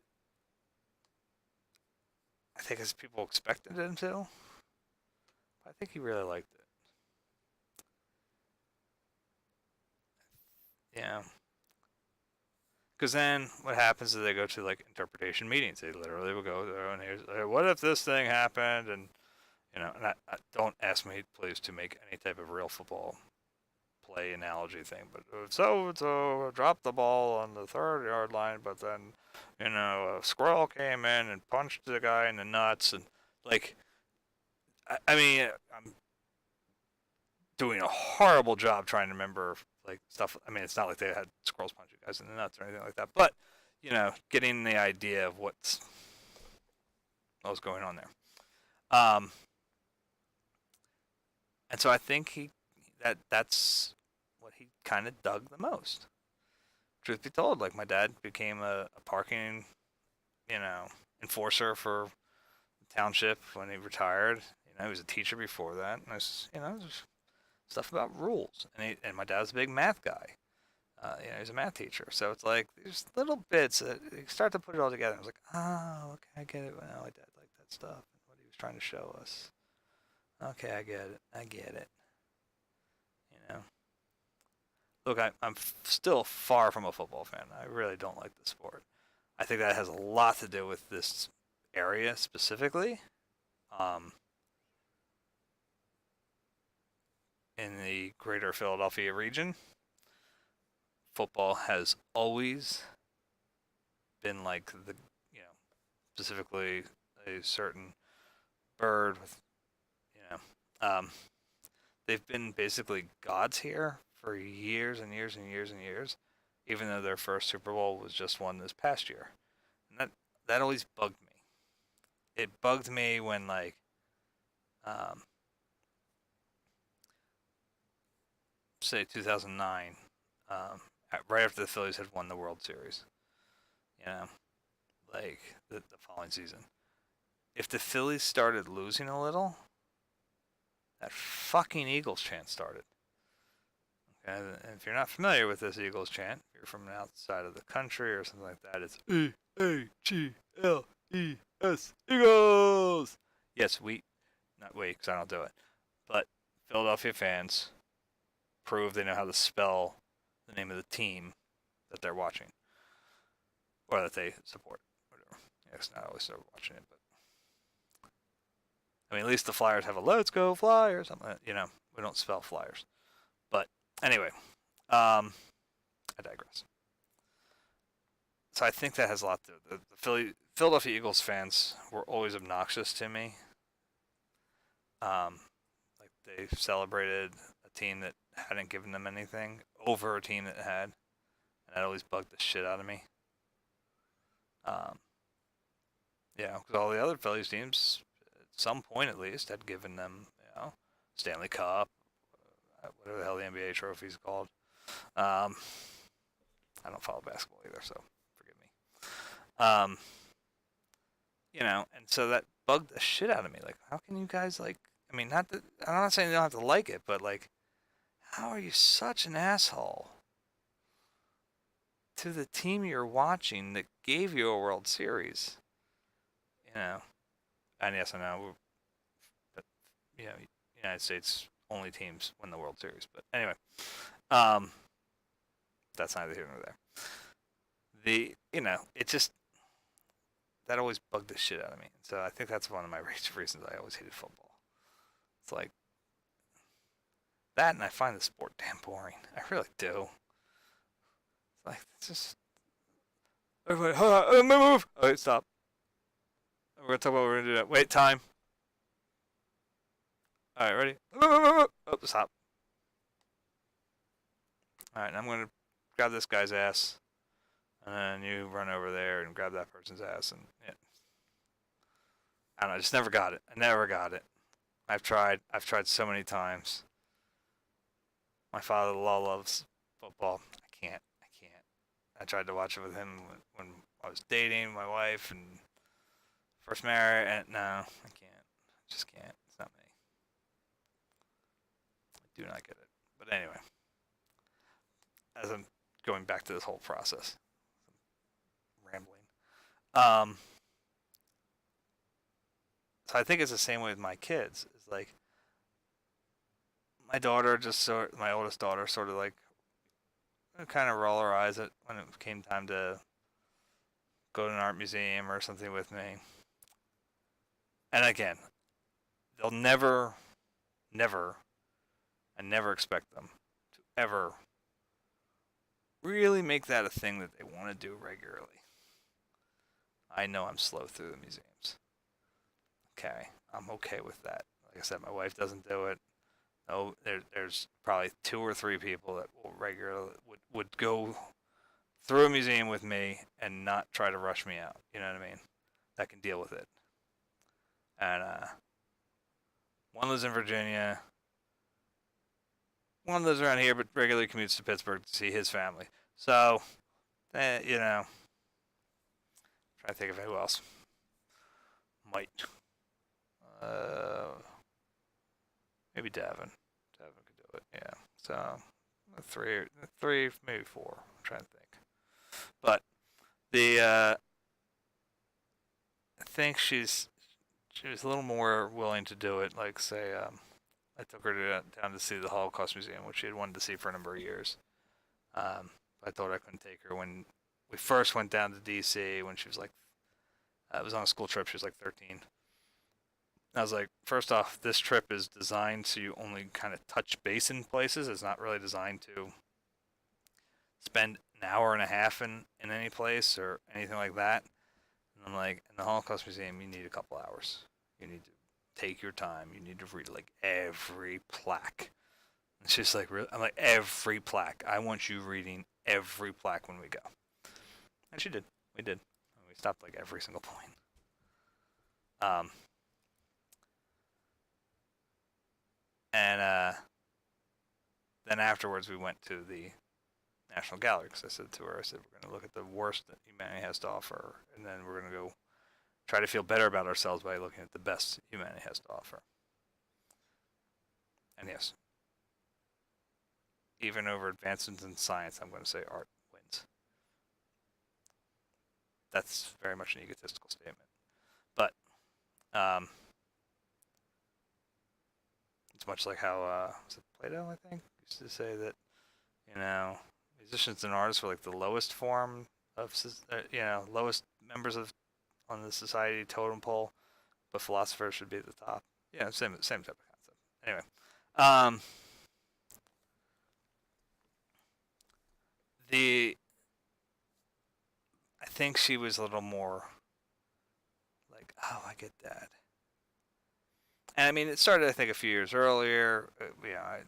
I think as people expected him to. But I think he really liked it. Yeah. Because then what happens is they go to like interpretation meetings. They literally will go there and here's, what if this thing happened? And, and I don't ask me, please, to make any type of real football play analogy thing. But so dropped the ball on the 30-yard line, but then, a squirrel came in and punched the guy in the nuts. And, like, I mean, I'm doing a horrible job trying to remember like stuff. I mean, it's not like they had squirrels punching guys in the nuts or anything like that, but getting the idea of what was going on there. And so I think that's what he kind of dug the most. Truth be told, like my dad became a parking, enforcer for the township when he retired. He was a teacher before that, and there's stuff about rules. And my dad's a big math guy. He's a math teacher. So it's like there's little bits that you start to put it all together. I was like, oh, okay, I get it. Well, my dad liked that stuff and what he was trying to show us. Okay, I get it. I get it. Look, I'm still far from a football fan. I really don't like the sport. I think that has a lot to do with this area specifically. In the greater Philadelphia region, football has always been like the, specifically a certain bird with Um, they've been basically gods here for years and years and years and years, even though their first Super Bowl was just won this past year. And that always bugged me. It bugged me when like um, say 2009, right after the Phillies had won the World Series. You know, like the following season. If the Phillies started losing a little, that fucking Eagles chant started. Okay? And if you're not familiar with this Eagles chant, if you're from outside of the country or something like that, it's EAGLES, Eagles. Yes, not we, because I don't do it, but Philadelphia fans prove they know how to spell the name of the team that they're watching or that they support. Whatever. Yeah, it's not always they're watching it, but I mean, at least the Flyers have a "Let's go Flyers." You know, we don't spell Flyers, but anyway, I digress. So I think that has a lot to do. The Philadelphia Eagles fans were always obnoxious to me. Like they celebrated a team that hadn't given them anything over a team that had, and that always bugged the shit out of me. Um, yeah, because all the other Phillies teams, at some point at least, had given them, Stanley Cup, whatever the hell the NBA trophy is called. I don't follow basketball either, so forgive me. And so that bugged the shit out of me. Like, how can you guys like? I mean, not that I'm not saying you don't have to like it, but like, how are you such an asshole to the team you're watching that gave you a World Series? You know, and yes, I know, but United States only teams win the World Series. But anyway, um, that's neither here nor there. It just that always bugged the shit out of me. So I think that's one of my reasons I always hated football. It's like that, and I find the sport damn boring. I really do. It's like it's just everybody, hold on, move. Okay, stop. We're gonna talk about what we're gonna do. Wait, time. All right, ready? Oh, stop. All right, I'm gonna grab this guy's ass, and then you run over there and grab that person's ass, and yeah. I don't know. I just never got it. I never got it. I've tried. I've tried so many times. My father-in-law loves football. I can't. I can't. I tried to watch it with him when I was dating my wife and first married, and no, I can't. I just can't. It's not me. I do not get it. But anyway, as I'm going back to this whole process, I'm rambling. Um, so I think it's the same way with my kids. It's like my oldest daughter sort of like kind of roll her eyes at when it came time to go to an art museum or something with me. And again, they'll never, I never expect them to ever really make that a thing that they want to do regularly. I know I'm slow through the museums. Okay, I'm okay with that. Like I said, my wife doesn't do it. No, there's probably 2 or 3 people that will regularly would go through a museum with me and not try to rush me out. You know what I mean? That can deal with it. And one lives in Virginia. One lives around here, but regularly commutes to Pittsburgh to see his family. So, try to think of who else might. Uh, Maybe Davin. Davin could do it. Yeah. So, three, maybe 4. I'm trying to think. But I think she was a little more willing to do it. Like say, I took her down to see the Holocaust Museum, which she had wanted to see for a number of years. I thought I couldn't take her when we first went down to D.C. when she was like, it was on a school trip. She was like 13. I was like, first off, this trip is designed so you only kind of touch base in places. It's not really designed to spend an hour and a half in any place or anything like that. And I'm like, in the Holocaust Museum, you need a couple hours. You need to take your time. You need to read like every plaque. And she's like, really? I'm like, every plaque. I want you reading every plaque when we go. And she did. We did. We stopped like every single point. And then afterwards we went to the National Gallery because I said to her, I said, we're going to look at the worst that humanity has to offer, and then we're going to go try to feel better about ourselves by looking at the best humanity has to offer. And yes, even over advancements in science, I'm going to say art wins. That's very much an egotistical statement. But it's much like how, was it Plato, I think, used to say that, you know, musicians and artists were like the lowest form of, lowest members of on the society totem pole, but philosophers should be at the top. Yeah, same type of concept. Anyway, I think she was a little more like, oh, I get that. And I mean, it started, I think, a few years earlier. I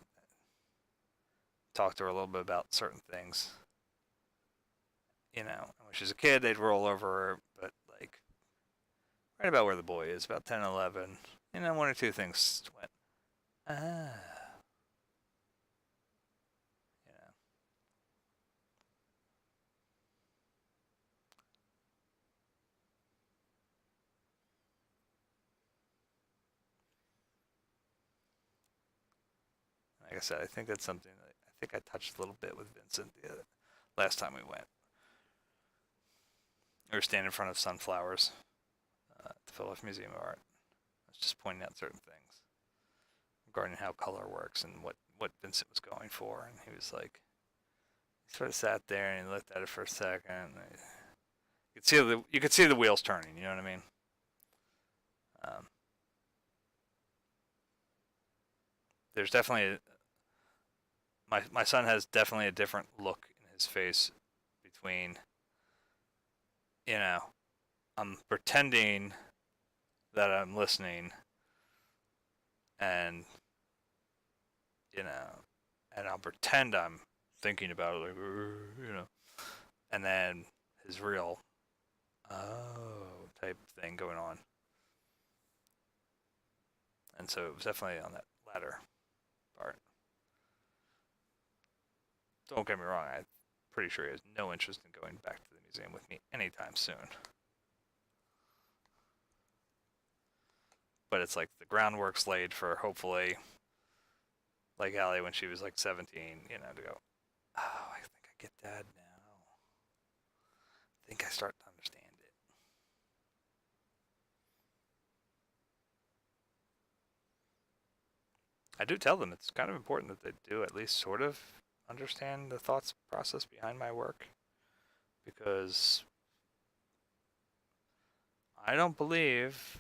talked to her a little bit about certain things. You know, when she was a kid, they'd roll over her, but like, right about where the boy is, about 10, 11, and then one or two things went, ah. Like I said, I think that's something that I think I touched a little bit with Vincent the last time we went. We were standing in front of sunflowers at the Philadelphia Museum of Art. I was just pointing out certain things regarding how color works and what Vincent was going for. And he was like, he sort of sat there and he looked at it for a second. And you could see the wheels turning. You know what I mean? There's definitely my son has definitely a different look in his face between, you know, I'm pretending that I'm listening and, you know, and I'll pretend I'm thinking about it, like, you know, and then his real, oh, type thing going on. And so it was definitely on that latter part. Don't get me wrong, I'm pretty sure he has no interest in going back to the museum with me anytime soon. But it's like the groundwork's laid for hopefully, like Allie when she was like 17, you know, to go, oh, I think I get that now. I think I start to understand it. I do tell them it's kind of important that they do at least sort of understand the thoughts process behind my work, because I don't believe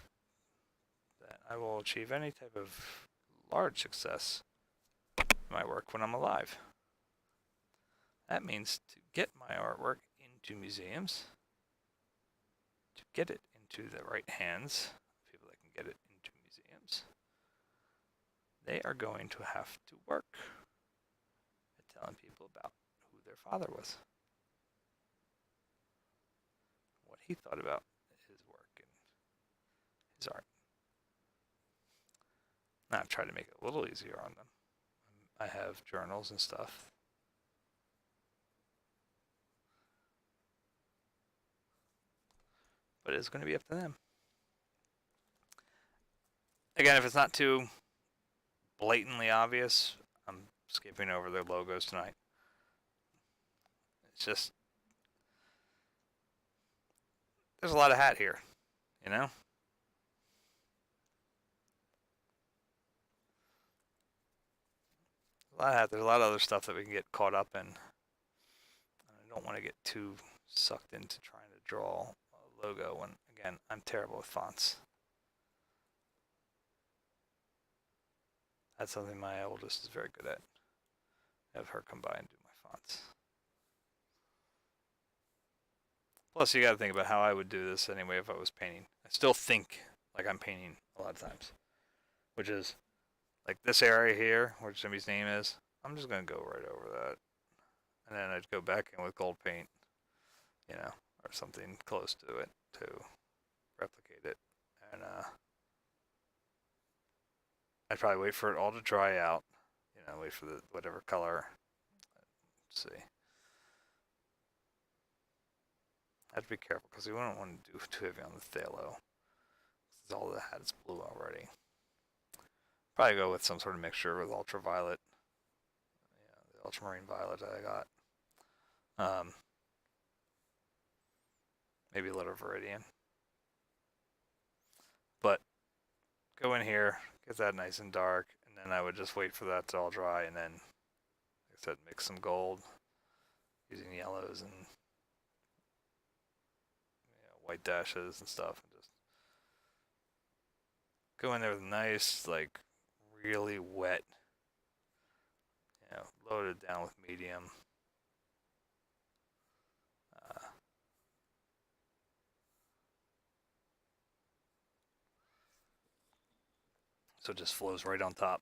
that I will achieve any type of large success in my work when I'm alive. That means to get my artwork into museums, to get it into the right hands of people that can get it into museums, they are going to have to work at telling people about who their father was, what he thought about his work and his art. Now, I've tried to make it a little easier on them. I have journals and stuff. But it's going to be up to them. Again, if it's not too blatantly obvious, I'm skipping over their logos tonight. It's just, there's a lot of hat here, you know? A lot of hat. There's a lot of other stuff that we can get caught up in. I don't want to get too sucked into trying to draw a logo when, again, I'm terrible with fonts. That's something my oldest is very good at. Have her come by and do my fonts. Plus, you got to think about how I would do this anyway if I was painting. I still think like I'm painting a lot of times. which is like this area here where Jimmy's name is. I'm just gonna go right over that, and then I'd go back in with gold paint, or something close to it to replicate it, and I'd probably wait for it all to dry out, wait for the whatever color. Let's see. I have to be careful because we wouldn't want to do too heavy on the phthalo. Because all that had is blue already. Probably go with some sort of mixture with ultraviolet. The ultramarine violet that I got. Maybe a little Viridian. But go in here, get that nice and dark, and then I would just wait for that to all dry, and then, like I said, mix some gold using yellows and white dashes and stuff, and just go in there with nice, like really wet, loaded down with medium. So it just flows right on top.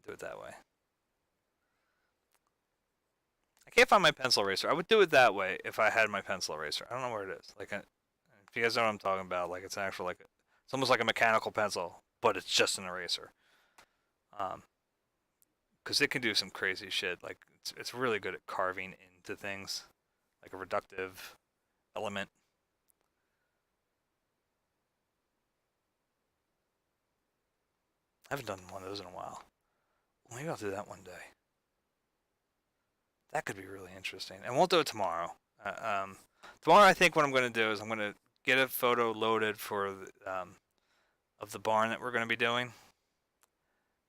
Do it that way. I can't find my pencil eraser. I would do it that way if I had my pencil eraser. I don't know where it is. Like, if you guys know what I'm talking about, like it's actual it's almost like a mechanical pencil, but it's just an eraser. Because it can do some crazy shit. Like it's really good at carving into things, like a reductive element. I haven't done one of those in a while. Maybe I'll do that one day. That could be really interesting. And we'll do it tomorrow. Tomorrow, I think what I'm going to do is I'm going to get a photo loaded for of the barn that we're going to be doing.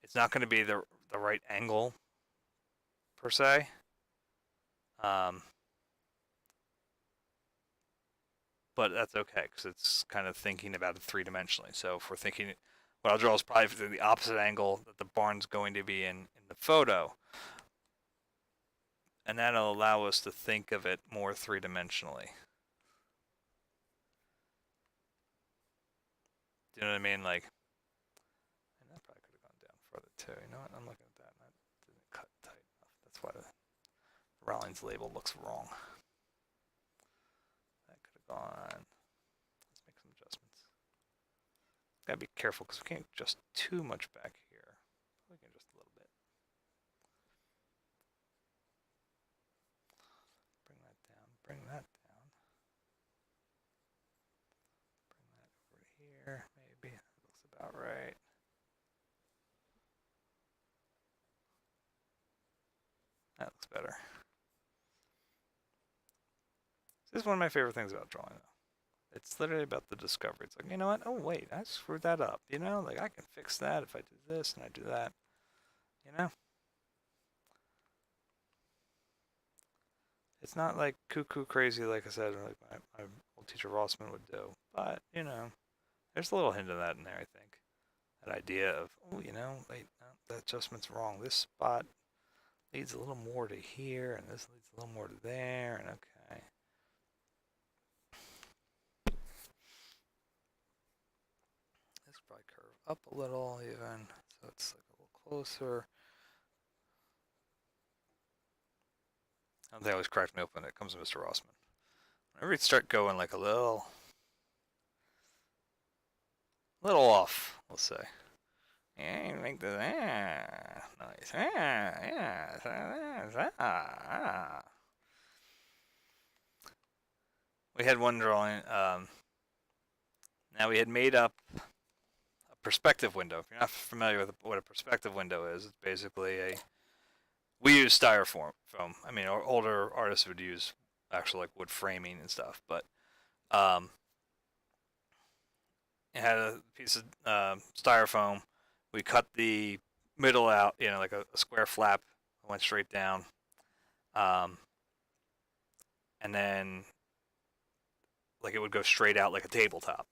It's not going to be the right angle per se. But that's okay because it's kind of thinking about it three-dimensionally. So if we're thinking, what I'll draw is probably the opposite angle that the barn's going to be in the photo. And that'll allow us to think of it more three-dimensionally. Do you know what I mean? Like, and that probably could have gone down further too. You know what? I'm looking at that, and that didn't cut tight enough. That's why the Rawlings label looks wrong. That could have gone. Let's make some adjustments. Gotta be careful because we can't adjust too much back here. We can adjust a little bit. Bring that down. Bring that down. Bring that over here. Maybe that looks about right. That looks better. This is one of my favorite things about drawing, though. It's literally about the discovery. It's like, you know what? Oh, wait, I screwed that up. Like I can fix that if I do this and I do that. It's not like cuckoo crazy, like I said, like my old teacher Rossman would do. But, there's a little hint of that in there, I think. That idea of, oh, wait, no, that adjustment's wrong. This spot leads a little more to here, and this leads a little more to there, and okay. This could probably curve up a little even, so it's like a little closer. They always cracked me open when it comes to Mr. Rossman. Whenever you start going like a little off, we'll say. Yeah, you make this nice. We had one drawing. Now we had made up a perspective window. If you're not familiar with what a perspective window is, it's basically we use styrofoam. I mean, older artists would use actual like wood framing and stuff, but it had a piece of styrofoam. We cut the middle out, like a square flap, went straight down, and then like it would go straight out like a tabletop.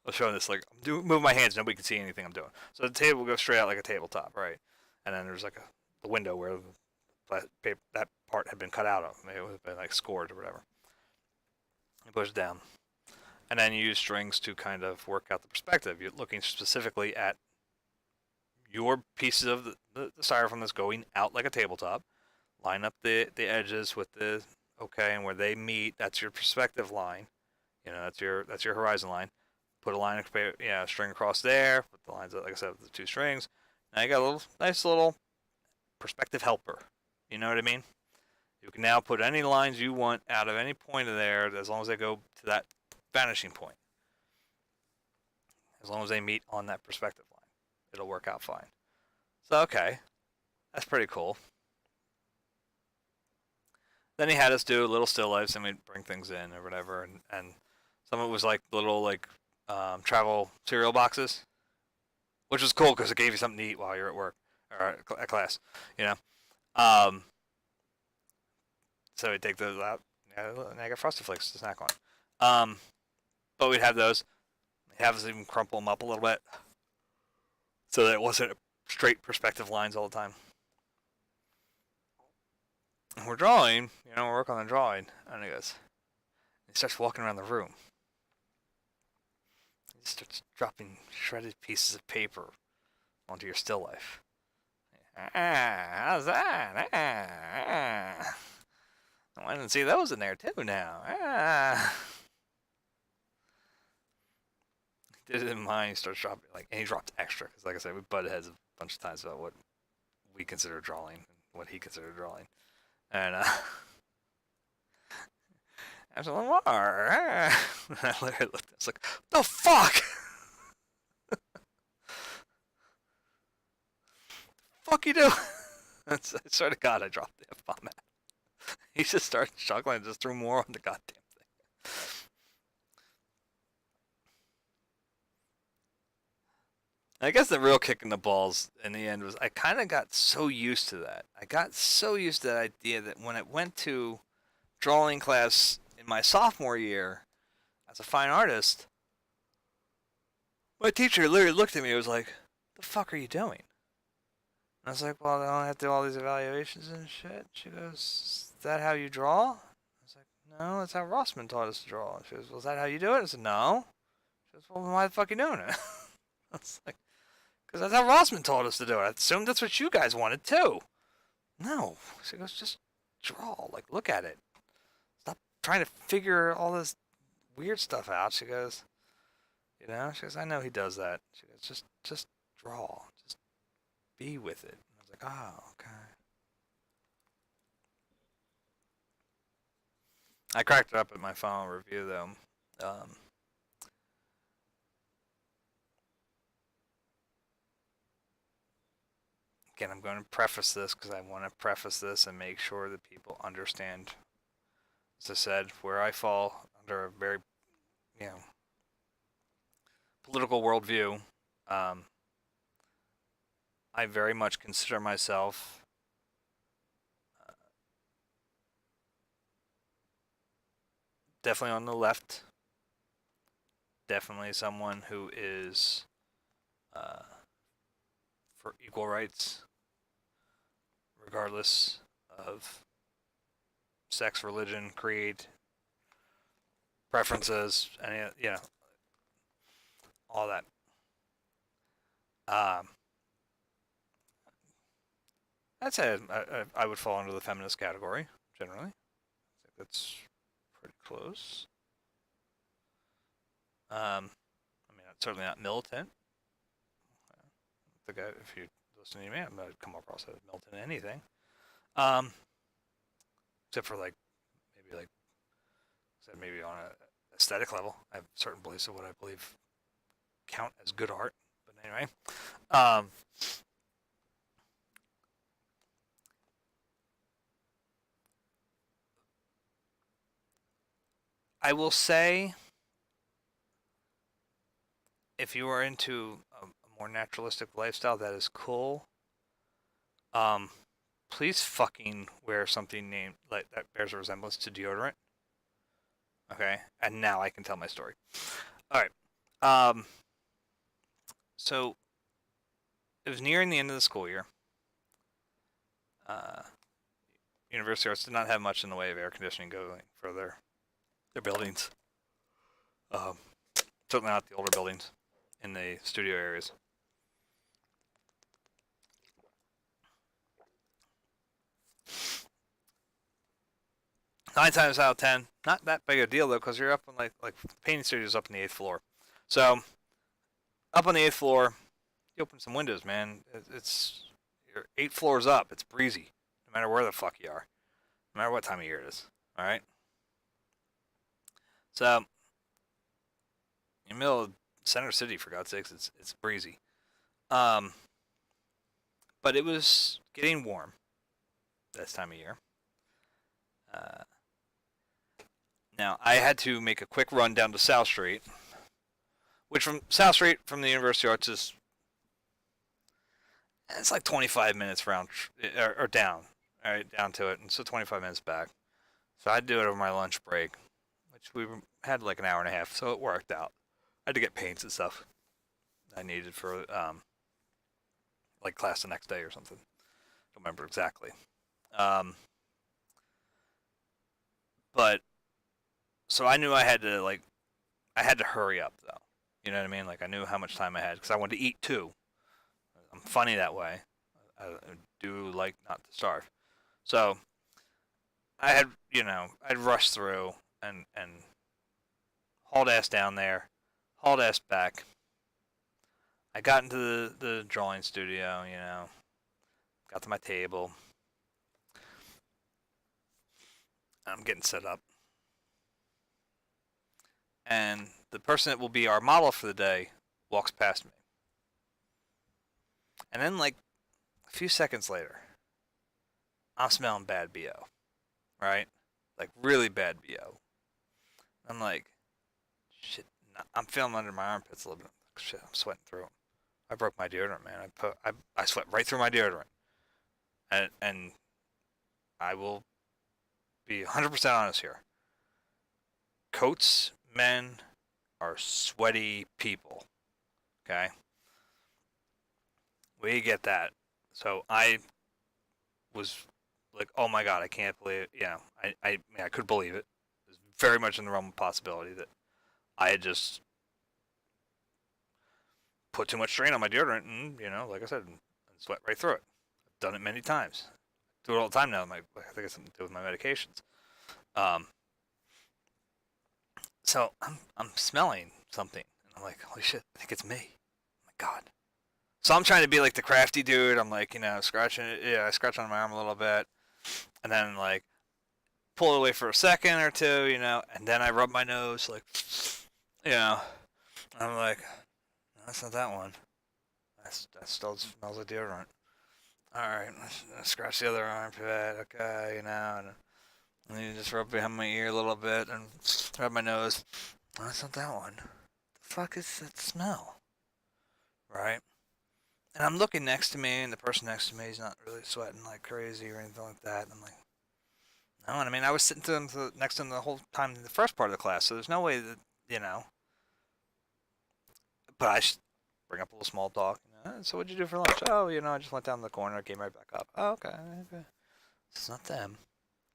I was showing this like move my hands, nobody can see anything I'm doing. So the table will go straight out like a tabletop, right? And then there's like the window where that part had been cut out of. It would have been like scored or whatever. You push it down, And then you use strings to kind of work out the perspective. You're looking specifically at your pieces of the styrofoam that's going out like a tabletop. Line up the edges with the okay, and where they meet, that's your perspective line. That's your horizon line. Put a line, string across there. Put the lines, like I said, with the two strings. Now you got a nice little perspective helper. You know what I mean? You can now put any lines you want out of any point of there, as long as they go to that vanishing point. As long as they meet on that perspective line, it'll work out fine. So okay, that's pretty cool. Then he had us do little still lifes, and we'd bring things in or whatever, and some of it was like little travel cereal boxes, which was cool because it gave you something to eat while you're at work or at class, you know. So we'd take those out, and I got Frosted Flakes to snack on. But we'd have those. We'd have us even crumple them up a little bit so that it wasn't straight perspective lines all the time. And we're drawing, we're working on the drawing, and he starts walking around the room. He starts dropping shredded pieces of paper onto your still life. How's that? I didn't see those in there too now. He did it in mine. He starts dropping, and he dropped extra, because like I said, we butted heads a bunch of times about what we consider drawing and what he considered drawing. And there's a little more. And I literally looked. I was like, "The fuck! Fuck you do?" I swear to God, I dropped the F-bomb at him. He just started chuckling and just threw more on the goddamn thing. I guess the real kick in the balls in the end was I kind of got so used to that. I got so used to that idea that when I went to drawing class in my sophomore year as a fine artist, my teacher literally looked at me and was like, "The fuck are you doing?" And I was like, "Well, I don't have to do all these evaluations and shit." She goes, "Is that how you draw?" I was like, "No, that's how Rossman taught us to draw." She goes, "Well, is that how you do it?" I said, "No." She goes, "Well, then why the fuck are you doing it?" I was like, "Because that's how Rossman taught us to do it. I assumed that's what you guys wanted too." "No." She goes, "Just draw. Like, look at it. Stop trying to figure all this weird stuff out." She goes, she goes, "I know he does that." She goes, just draw. Just be with it." And I was like, "Oh, okay." I cracked it up in my final review, though. Again, I'm going to preface this because I want to preface this and make sure that people understand, as I said, where I fall under a very, political worldview. I very much consider myself definitely on the left. Definitely someone who is for equal rights, regardless of sex, religion, creed, preferences, any, all that. I'd say I would fall under the feminist category, generally. I think that's pretty close. I mean, certainly not militant. The guy, if you listen to me, I'm not come across as militant in anything. Except for maybe on a aesthetic level. I have certain beliefs of what I believe count as good art. But anyway, I will say, if you are into a more naturalistic lifestyle, that is cool. Please fucking wear something named like that bears a resemblance to deodorant. Okay, and now I can tell my story. All right. So it was nearing the end of the school year. University Arts did not have much in the way of air conditioning going for their buildings. Certainly not the older buildings in the studio areas. Nine times out of 10, not that big a deal though, because you're up on like the painting studio's up on the 8th floor. So up on the 8th floor, you open some windows, man. It's you're 8 floors up. It's breezy, no matter where the fuck you are, no matter what time of year it is. All right. So in the middle of Center City, for God's sakes, it's breezy. Um, but it was getting warm this time of year. Uh, Now, I had to make a quick run down to South Street, which from South Street from the University of Arts is it's like 25 minutes round or down, all right, down to it, and so 25 minutes back. So I'd do it over my lunch break, which we had like an hour and a half, so it worked out. I had to get paints and stuff I needed for like class the next day or something. Don't remember exactly. But so I knew I had to hurry up though. You know what I mean? Like I knew how much time I had because I wanted to eat too. I'm funny that way. I do like not to starve. So I had, I'd rush through and hauled ass down there, hauled ass back. I got into the drawing studio, got to my table. I'm getting set up. And the person that will be our model for the day walks past me. And then, like, a few seconds later, I'm smelling bad BO. Right? Like, really bad BO. I'm like, shit, I'm feeling under my armpits a little bit. Shit, I'm sweating through them. I broke my deodorant, man. I sweat right through my deodorant. And I will be 100% honest here. Coats, men are sweaty people. Okay? We get that. So I was like, oh my God, I can't believe it. I could believe it. It was very much in the realm of possibility that I had just put too much strain on my deodorant and, like I said, and sweat right through it. I've done it many times. I do it all the time now. I think it's something to do with my medications. So I'm smelling something. And I'm like, holy shit, I think it's me. Oh my God. So I'm trying to be like the crafty dude. I'm like, scratching it. Yeah, I scratch on my arm a little bit. And then like pull it away for a second or two, and then I rub my nose like, I'm like, no, that's not that one. That still smells like deodorant. All right, let's scratch the other armpit. Okay, and then just rub behind my ear a little bit and rub my nose. Oh, that's not that one. The fuck is that smell? Right? And I'm looking next to me, and the person next to me is not really sweating like crazy or anything like that. And I'm like, no. And I mean, I was sitting next to them the whole time in the first part of the class, so there's no way that, But I bring up a little small talk. So what'd you do for lunch? Oh, I just went down the corner, came right back up. Oh, okay. It's not them.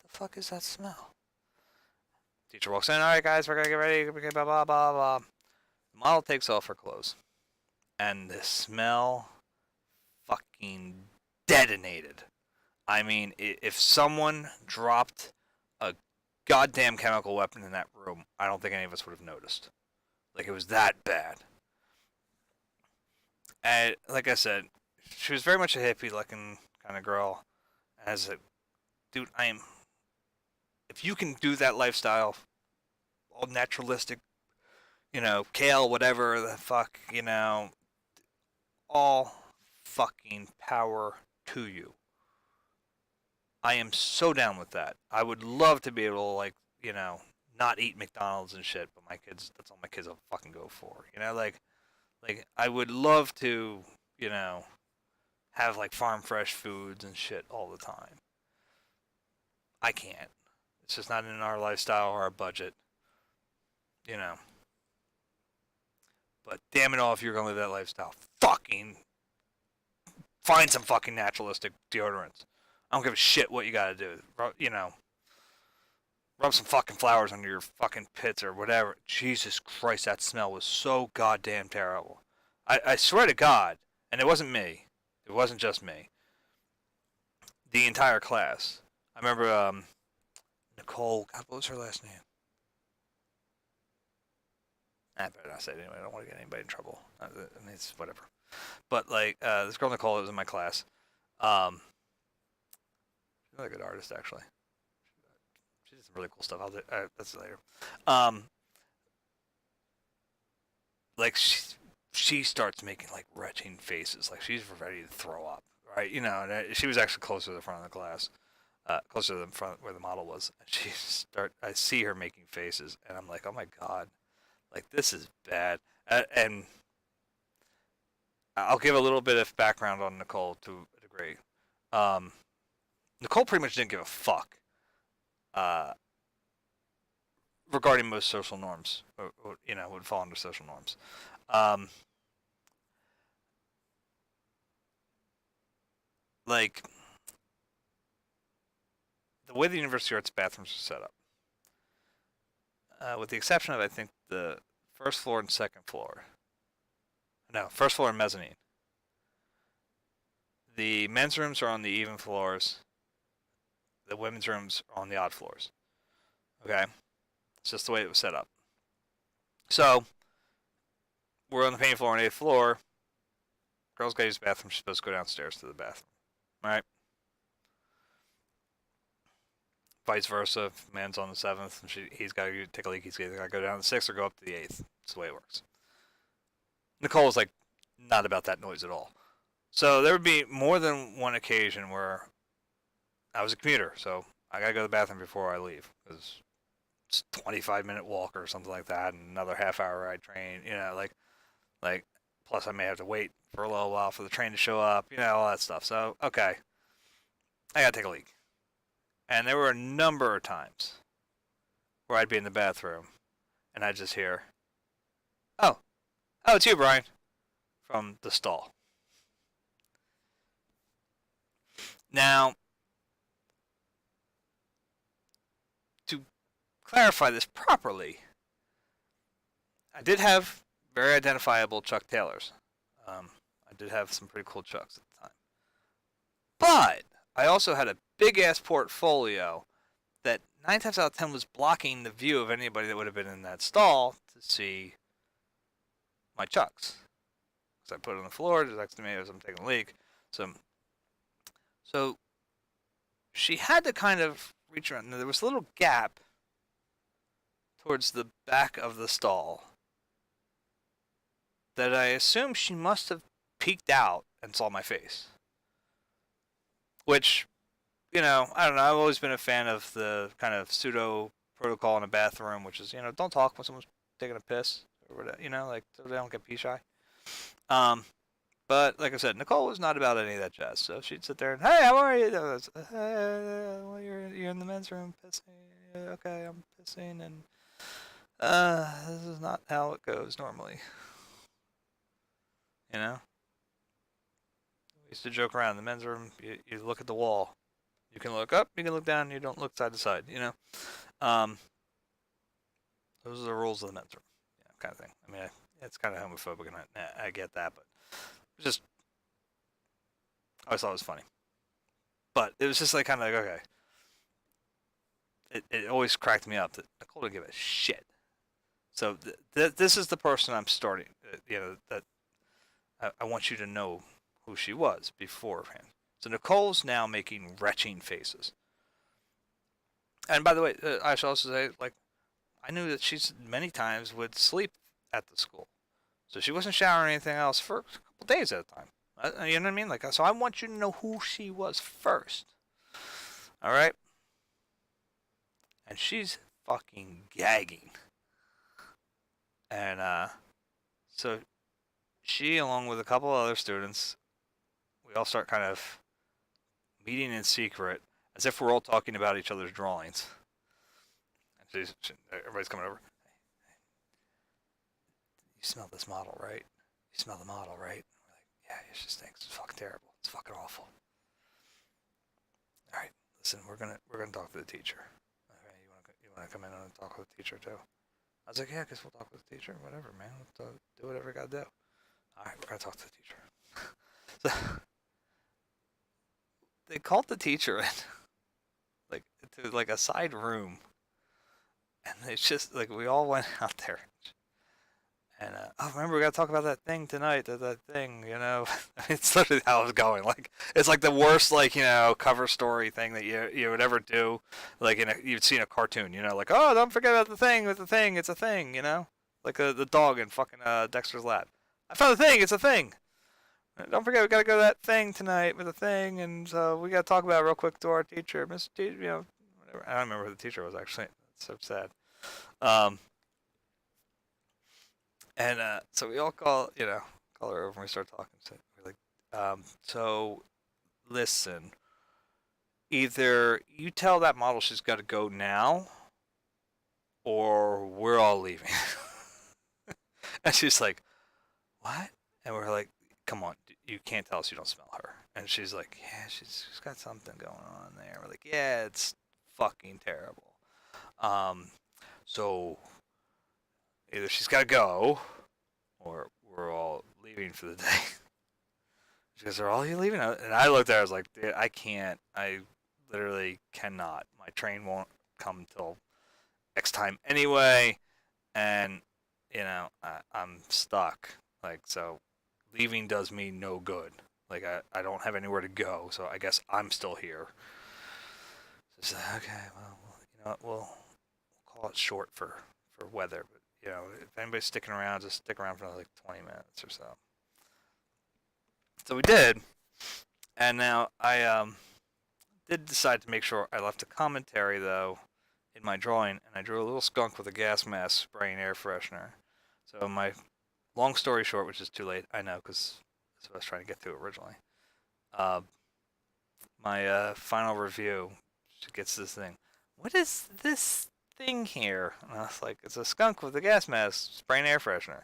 The fuck is that smell? Teacher walks in. All right, guys, we're gonna get ready. Okay, blah blah blah blah. The model takes off her clothes, and the smell fucking detonated. I mean, if someone dropped a goddamn chemical weapon in that room, I don't think any of us would have noticed. Like, it was that bad. And like I said, she was very much a hippie-looking kind of girl. As a dude, if you can do that lifestyle, all naturalistic, kale, whatever the fuck, all fucking power to you. I am so down with that. I would love to be able to, like, not eat McDonald's and shit, but my kids, that's all my kids will fucking go for. Like I would love to, have like farm fresh foods and shit all the time. I can't. It's just not in our lifestyle or our budget, But damn it all, if you're gonna live that lifestyle, fucking find some fucking naturalistic deodorants. I don't give a shit what you gotta do. rub some fucking flowers under your fucking pits or whatever. Jesus Christ, that smell was so goddamn terrible. I swear to God, and it wasn't me. It wasn't just me. The entire class. I remember Nicole. God, what was her last name? I better not say it anyway. I don't want to get anybody in trouble. I mean, it's whatever. But like this girl Nicole that was in my class. She's a really good artist, actually. She did some really cool stuff. That's later. Um, like she starts making like retching faces, like she's ready to throw up, right? You know, and she was actually closer to the front of the class, closer to the front where the model was. And I see her making faces, and I'm like, oh my god, like this is bad. And I'll give a little bit of background on Nicole to a degree. Um, Nicole pretty much didn't give a fuck uh, regarding most social norms, or, you know, would fall under social norms. Um, like the way the University Arts bathrooms are set up, with the exception of I think the first floor and second floor. No, first floor and mezzanine. The men's rooms are on the even floors. The women's rooms are on the odd floors. Okay, it's just the way it was set up. So we're on the main floor and eighth floor. Girls got to use the bathroom. She's supposed to go downstairs to the bathroom. All right. Vice versa. If man's on the seventh and he's got to take a leak, he's got to go down to the sixth or go up to the eighth. That's the way it works. Nicole's like not about that noise at all. So there would be more than one occasion where I was a commuter, so I gotta go to the bathroom before I leave because it's a 25-minute walk or something like that, and another half-hour ride train. You know, like plus I may have to wait for a little while for the train to show up. You know, all that stuff. So okay, I gotta take a leak. And there were a number of times where I'd be in the bathroom and I'd just hear, oh, it's you, Brian, from the stall. Now, to clarify this properly, I did have very identifiable Chuck Taylors. I did have some pretty cool Chucks at the time. But I also had a big-ass portfolio that 9 times out of 10 was blocking the view of anybody that would have been in that stall to see my Chucks. So I put it on the floor just next to me as I'm taking a leak. So she had to kind of reach around. Now, there was a little gap towards the back of the stall that I assume she must have peeked out and saw my face. Which, you know, I don't know. I've always been a fan of the kind of pseudo protocol in a bathroom, which is, you know, don't talk when someone's taking a piss or whatever, you know, like so they don't get pee shy. But like I said, Nicole was not about any of that jazz. So she'd sit there and, hey, how are you? Hey, well, you're in the men's room pissing. Okay, I'm pissing, and this is not how it goes normally. You know, we used to joke around in the men's room. You look at the wall. You can look up, you can look down. You don't look side to side. You know, those are the rules of the men's room, you know, kind of thing. I mean, it's kind of homophobic, and I get that, but just I always thought it was funny. But it was just like kind of like, okay. It always cracked me up that Nicole didn't give a shit. So this is the person I'm starting. You know, that I want you to know who she was beforehand. So Nicole's now making retching faces. And by the way, I should also say, like, I knew that she's many times would sleep at the school. So she wasn't showering or anything else for a couple days at a time. You know what I mean? Like, so I want you to know who she was first. All right? And she's fucking gagging. And so she, along with a couple other students, we all start kind of meeting in secret, as if we're all talking about each other's drawings. And everybody's coming over. You smell this model, right? You smell the model, right? We're like, yeah, it just stinks. It's fucking terrible. It's fucking awful. All right, listen, we're gonna talk to the teacher. Okay, you want to come in and talk with the teacher too. I was like, yeah, I guess we'll talk with the teacher. Whatever, man. We'll do whatever we gotta do. All right, we're gonna talk to the teacher. So they called the teacher in, like, to like a side room, and it's just like we all went out there. And oh, remember we gotta talk about that thing tonight. That thing, you know. It's literally how it was going. Like it's like the worst, like cover story thing that you would ever do. Like you'd see in a cartoon, like oh, don't forget about the thing with the thing. It's a thing, Like the dog in fucking Dexter's Lab. I found the thing. It's a thing. Don't forget we gotta go to that thing tonight with the thing, and so we gotta talk about it real quick to our teacher, Miss Teacher, whatever. I don't remember who the teacher was actually. It's so sad. And so we all call her over and we start talking. So we're like, so listen, either you tell that model she's got to go now, or we're all leaving. And she's like, what? And we're like, come on, you can't tell us you don't smell her. And she's like, yeah, she's got something going on there. We're like, yeah, it's fucking terrible. So either she's got to go, or we're all leaving for the day. She goes, are all you leaving? And I looked at her, I was like, dude, I can't. I literally cannot. My train won't come till X time anyway. And, I'm stuck. Like, so leaving does me no good. Like, I don't have anywhere to go, so I guess I'm still here. So she's like, okay, well, you know what, we'll call it short for weather. But, if anybody's sticking around, just stick around for like 20 minutes or so. So we did, and now I did decide to make sure I left a commentary, though, in my drawing, and I drew a little skunk with a gas mask spraying air freshener. So my long story short, which is too late, I know, because that's what I was trying to get to originally. My final review, she gets this thing. What is this thing here? And I was like, it's a skunk with a gas mask spraying air freshener.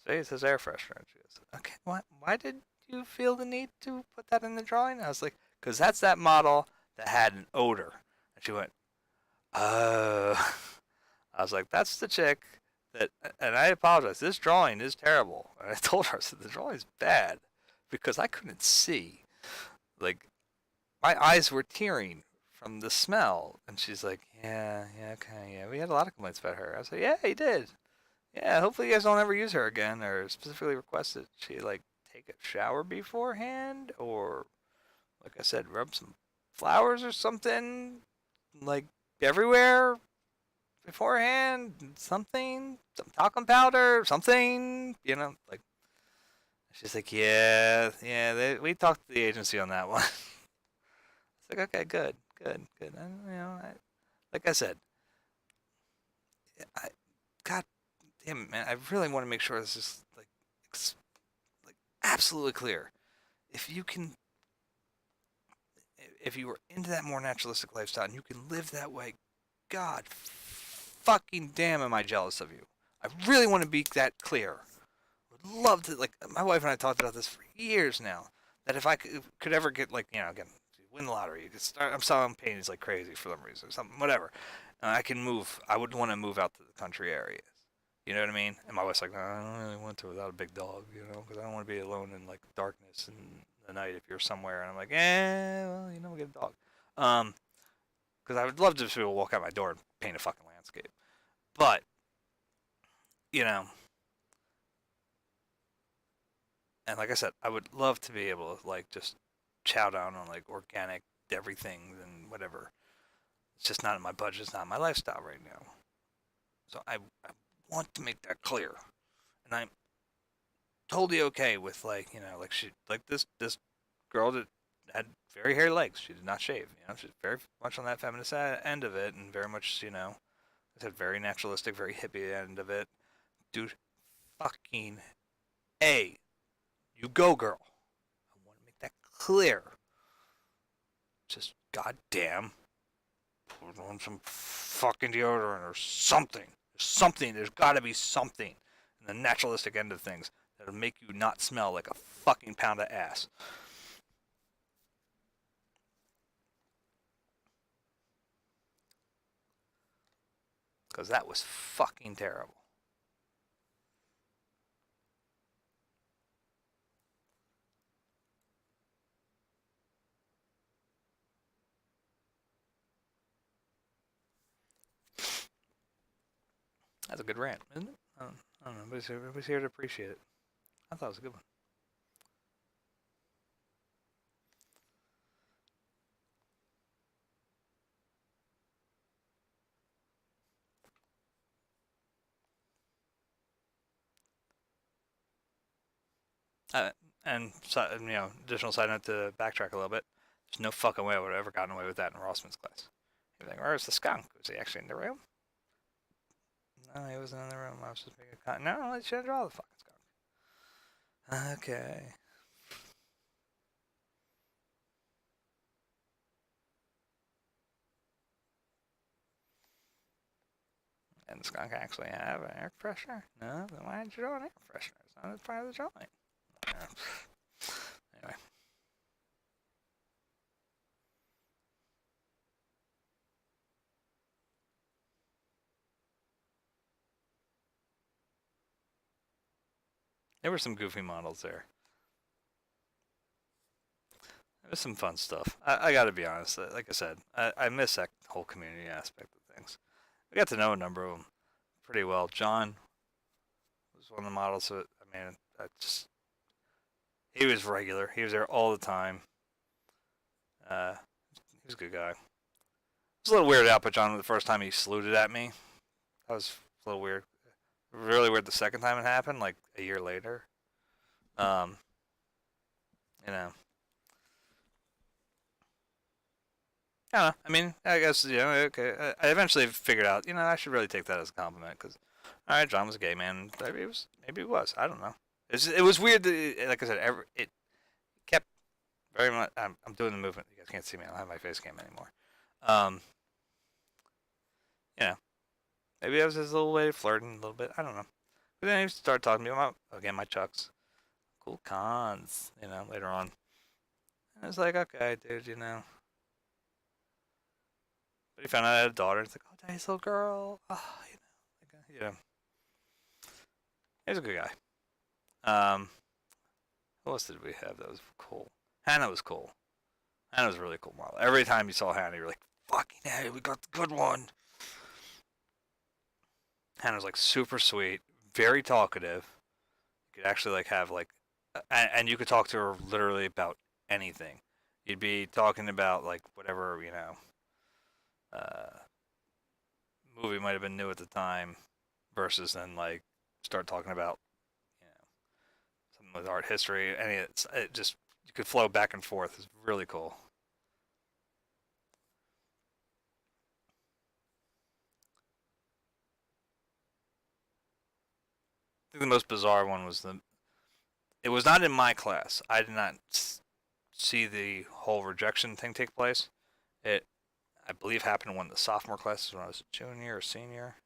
See, it says air freshener. And she goes, okay, why did you feel the need to put that in the drawing? I was like, because that's that model that had an odor. And she went, oh. I was like, that's the chick that, and I apologize, this drawing is terrible. And I told her, I said, the drawing is bad because I couldn't see. Like, my eyes were tearing from the smell. And she's like, yeah, okay, yeah. We had a lot of complaints about her. I was like, yeah, you did. Yeah, hopefully you guys don't ever use her again, or specifically request that she, like, take a shower beforehand, or, like I said, rub some flowers or something, like, everywhere beforehand, some talcum powder, something, like, she's like, yeah, we talked to the agency on that one. It's like, okay, good. Like I said, God damn it, man, I really want to make sure this is, like absolutely clear. If you were into that more naturalistic lifestyle and you can live that way, God fucking damn am I jealous of you. I really want to be that clear. Would love to, like, my wife and I talked about this for years now, that if I could ever get, like, again, win the lottery, you could start, I'm selling paintings like crazy for some reason, something, whatever. I can move, I would want to move out to the country areas. You know what I mean? And my wife's like, no, I don't really want to without a big dog, because I don't want to be alone in, like, darkness and the night if you're somewhere. And I'm like, well, we'll get a dog. Because I would love to just be able to walk out my door and paint a fucking landscape. But, and like I said, I would love to be able to, like, just chow down on, like, organic everything and whatever. It's just not in my budget. It's not in my lifestyle right now. So I want to make that clear. And I'm totally okay with, like, this girl that had very hairy legs. She did not shave. She's very much on that feminist end of it, and very much, I said, very naturalistic, very hippie end of it. Dude, fucking A. You go, girl. I want to make that clear. Just goddamn put on some fucking deodorant or something. There's gotta be something in the naturalistic end of things that'll make you not smell like a fucking pound of ass. because that was fucking terrible. That's a good rant, isn't it? I don't know. Everybody's here to appreciate it. I thought it was a good one. And additional side note to backtrack a little bit. There's no fucking way I would have ever gotten away with that in Rossman's class. He'd be like, "Where's the skunk? Was he actually in the room?" No, he wasn't in the room. I was just making a comment. No, let's draw the fucking skunk. Okay. And the skunk actually have an air freshener? No, then why did you draw an air freshener? It's not part of the drawing. Anyway. There were some goofy models there. There was some fun stuff. I gotta be honest. Like I said, I miss that whole community aspect of things. We got to know a number of them pretty well. John was one of the models. So, I mean, he was regular. He was there all the time. He was a good guy. I was a little weirded out by John the first time he saluted at me. That was a little weird. Really weird the second time it happened, like a year later. You know. I don't know. I mean, I guess, okay. I eventually figured out, I should really take that as a compliment because, all right, John was a gay man. Maybe he was. I don't know. It was weird that, like I said, it kept very much. I'm doing the movement. You guys can't see me. I don't have my face cam anymore. Maybe that was his little way of flirting a little bit. I don't know. But then he started talking to me about, again, my chucks. Cool cons, later on. And I was like, okay, dude, But he found out I had a daughter. It's like, oh, daddy's little girl. Oh, He was a good guy. Who else did we have that was cool? Hannah was cool. Hannah was a really cool model. Every time you saw Hannah, you're like, fucking hey, we got the good one. Hannah was like super sweet, very talkative. You could actually have and you could talk to her literally about anything. You'd be talking about whatever movie might have been new at the time, versus then start talking about something with art history. It just you could flow back and forth. It's really cool. I think the most bizarre one was it was not in my class. I did not see the whole rejection thing take place. It, I believe, happened in one of the sophomore classes when I was a junior or senior.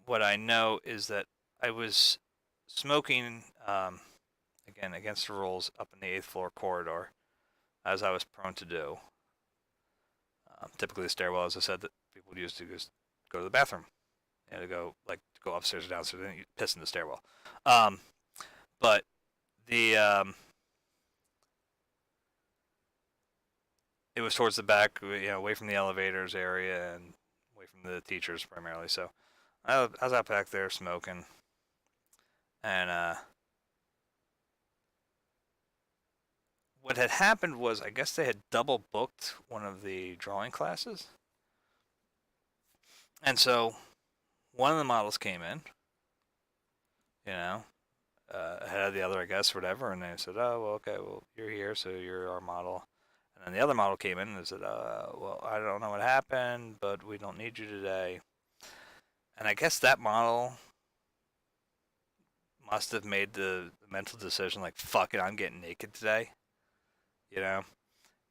What I know is that I was smoking, again, against the rules up in the 8th floor corridor, as I was prone to do. Typically, the stairwell, as I said, that people would use to just go to the bathroom. To go to go upstairs or downstairs, and you piss in the stairwell. But the it was towards the back, away from the elevators area and away from the teachers primarily. So I was out back there smoking, and what had happened was I guess they had double booked one of the drawing classes, and so one of the models came in, ahead of the other, I guess, whatever, and they said, oh, well, okay, well, you're here, so you're our model. And then the other model came in and said, well, I don't know what happened, but we don't need you today. And I guess that model must have made the mental decision, fuck it, I'm getting naked today,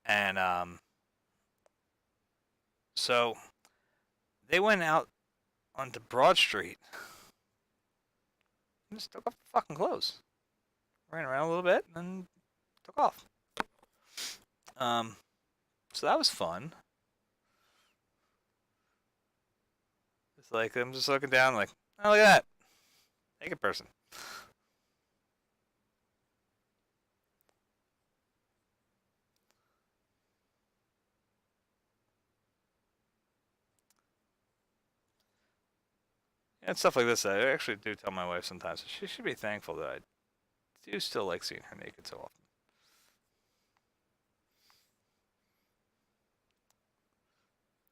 And so they went out onto Broad Street and just took off the fucking clothes. Ran around a little bit and took off. So that was fun. It's like I'm just looking down, like, oh look at that, naked person. And stuff like this, I actually do tell my wife sometimes. She should be thankful that I do still like seeing her naked so often.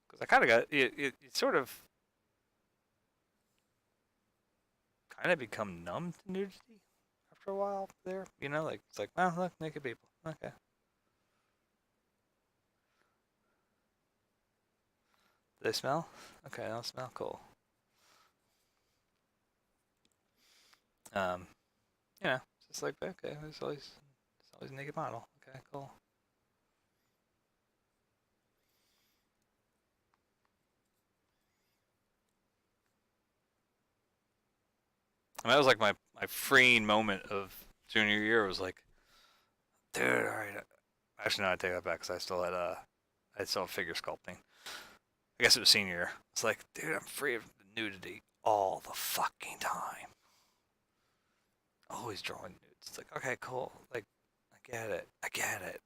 Because I kind of got it sort of kind of become numb to nudity after a while. There, like it's like, oh look, naked people. Okay, they smell. Okay, they don't smell cool. Um, it's just like okay, there's always a naked model. Okay, cool. I mean, that was like my freeing moment of junior year. Was like, dude, all right. Actually, no, I take that back because I still had figure sculpting. I guess it was senior year. It's like, dude, I'm free of nudity all the fucking time. Always drawing nudes. It's like, okay, cool. Like, I get it. I get it.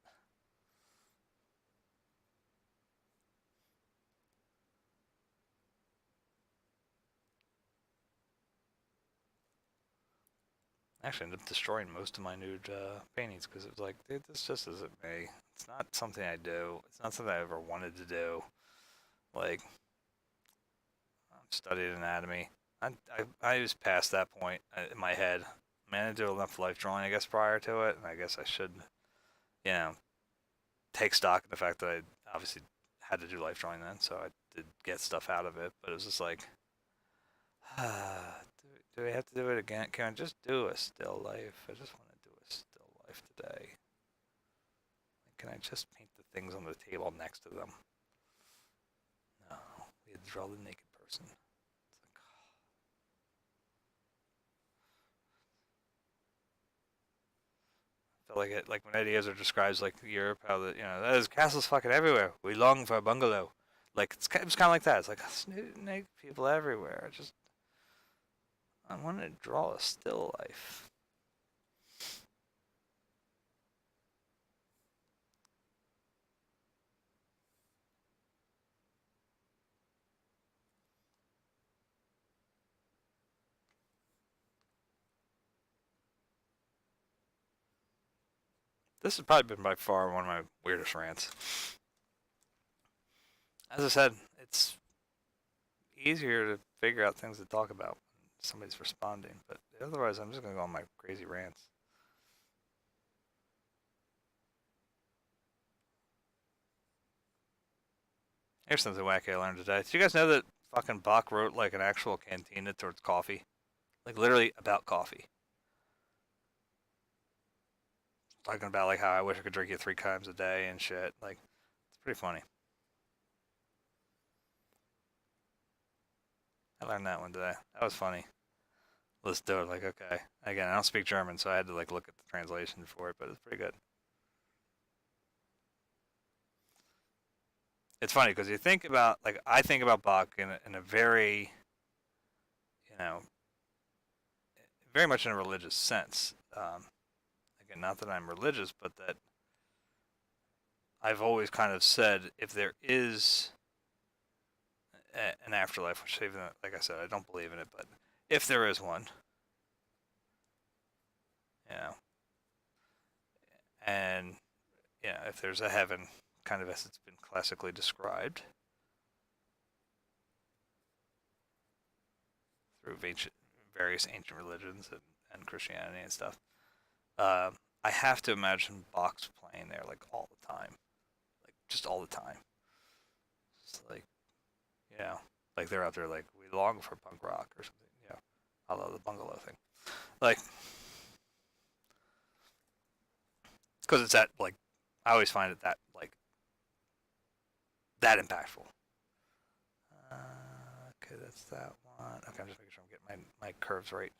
Actually, ended up destroying most of my nude paintings because it was like, dude, this just isn't me. It's not something I do. It's not something I ever wanted to do. Like, I studied anatomy. I was past that point in my head. I mean, I did enough life drawing, I guess, prior to it, and I guess I should, you know, take stock in the fact that I obviously had to do life drawing then, so I did get stuff out of it. But it was just like, do we have to do it again? Can I just do a still life? I just want to do a still life today. Can I just paint the things on the table next to them? No, we had to draw the naked person. Felt like it, like when Eddie Izzard describes like Europe, how there's castles fucking everywhere. We long for a bungalow. Like it was kind of like that. It's like naked people everywhere. I want to draw a still life. This has probably been by far one of my weirdest rants. As I said, it's easier to figure out things to talk about when somebody's responding, but otherwise, I'm just gonna go on my crazy rants. Here's something wacky I learned today. Did you guys know that fucking Bach wrote like an actual cantina towards coffee? Like literally about coffee. Talking about like how I wish I could drink it 3 times a day and shit. Like, it's pretty funny. I learned that one today. That was funny. Let's do it. Like, okay. Again, I don't speak German, so I had to like look at the translation for it, but it's pretty good. It's funny because you think about like I think about Bach in a very, you know, very much in a religious sense. Again, not that I'm religious, but that I've always kind of said if there is an afterlife, which even like I said, I don't believe in it, but if there is one, you know, and if there's a heaven, kind of as it's been classically described through various ancient religions and Christianity and stuff, I have to imagine Bach's playing there like all the time, like just all the time. It's like, like they're out there like we long for punk rock or something. I love the bungalow thing, like because it's that like I always find it that like that impactful. Okay, that's that one. Okay, I'm just making sure I'm getting my curves right.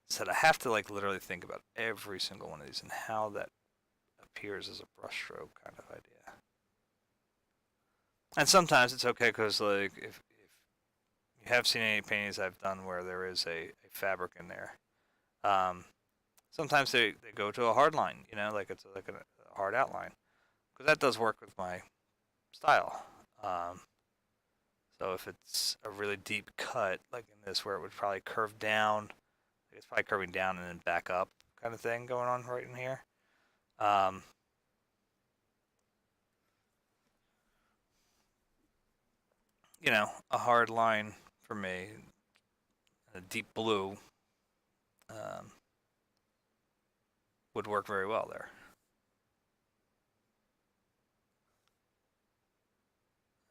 Said I have to like literally think about every single one of these and how that appears as a brushstroke kind of idea. And sometimes it's okay because like if you have seen any paintings I've done where there is a fabric in there. Um, Sometimes they go to a hard line, like it's like a hard outline, because that does work with my style. Um, so if it's a really deep cut, like in this, where it would probably curve down, it's probably curving down and then back up, kind of thing going on right in here. Um, a hard line for me, a deep blue, um, would work very well there.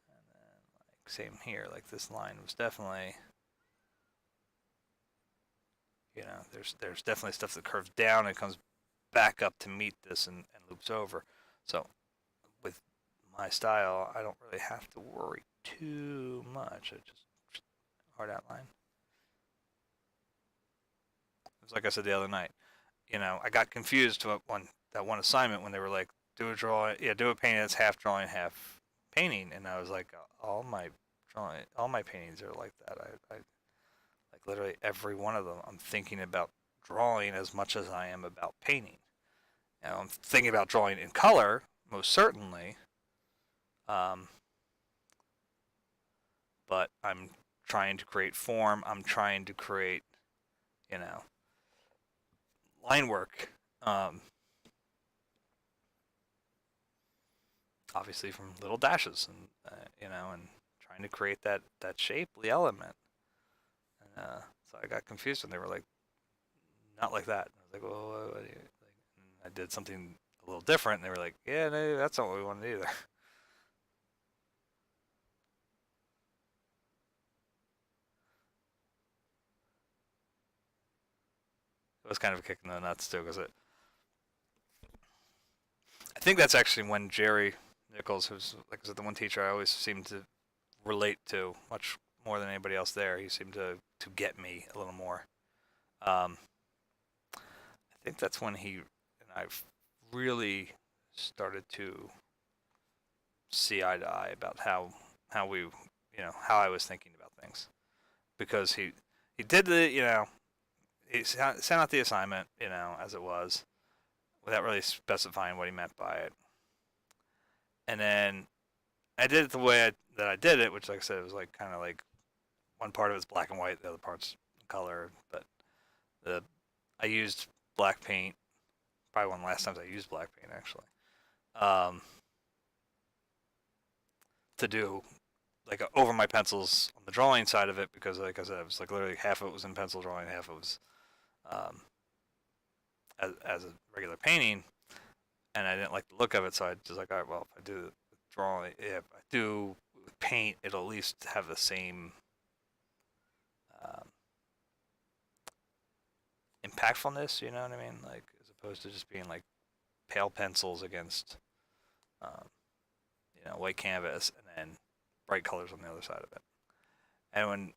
And then, like, same here, like this line was definitely, there's definitely stuff that curves down and comes back up to meet this and loops over. So with my style, I don't really have to worry too much. I just hard outline. It's like I said the other night. I got confused when that one assignment when they were like, do a drawing, yeah, do a painting that's half drawing, half painting, and I was like, all my paintings are like that. I like literally every one of them. I'm thinking about drawing as much as I am about painting. I'm thinking about drawing in color, most certainly, um, but I'm trying to create form. I'm trying to create, you know, line work. Obviously from little dashes and trying to create that shapely element. And so I got confused when they were like, not like that. I was like, well, what do you, like, and I did something a little different, and they were like, yeah, no, that's not what we wanted either. It was kind of a kick in the nuts too, because I think that's actually when Jerry Nichols, who's like I said, the one teacher I always seemed to relate to much more than anybody else there. He seemed to get me a little more. Um, I think that's when he and I really started to see eye to eye about how we how I was thinking about things, because he did he sent out the assignment as it was without really specifying what he meant by it, and then I did it the way that I did it, which, like I said, was like kind of like one part of it's black and white, the other part's color. But the I used black paint. Probably one of the last times I used black paint, actually, um, to do like over my pencils on the drawing side of it, because, like I said, it was like literally half of it was in pencil drawing, half of it was um, as a regular painting, and I didn't like the look of it, so I just like, all right, well, if I do drawing, if I do paint, it'll at least have the same um, impactfulness. You know what I mean? Like, as opposed to just being like pale pencils against um, white canvas, and then bright colors on the other side of it. And when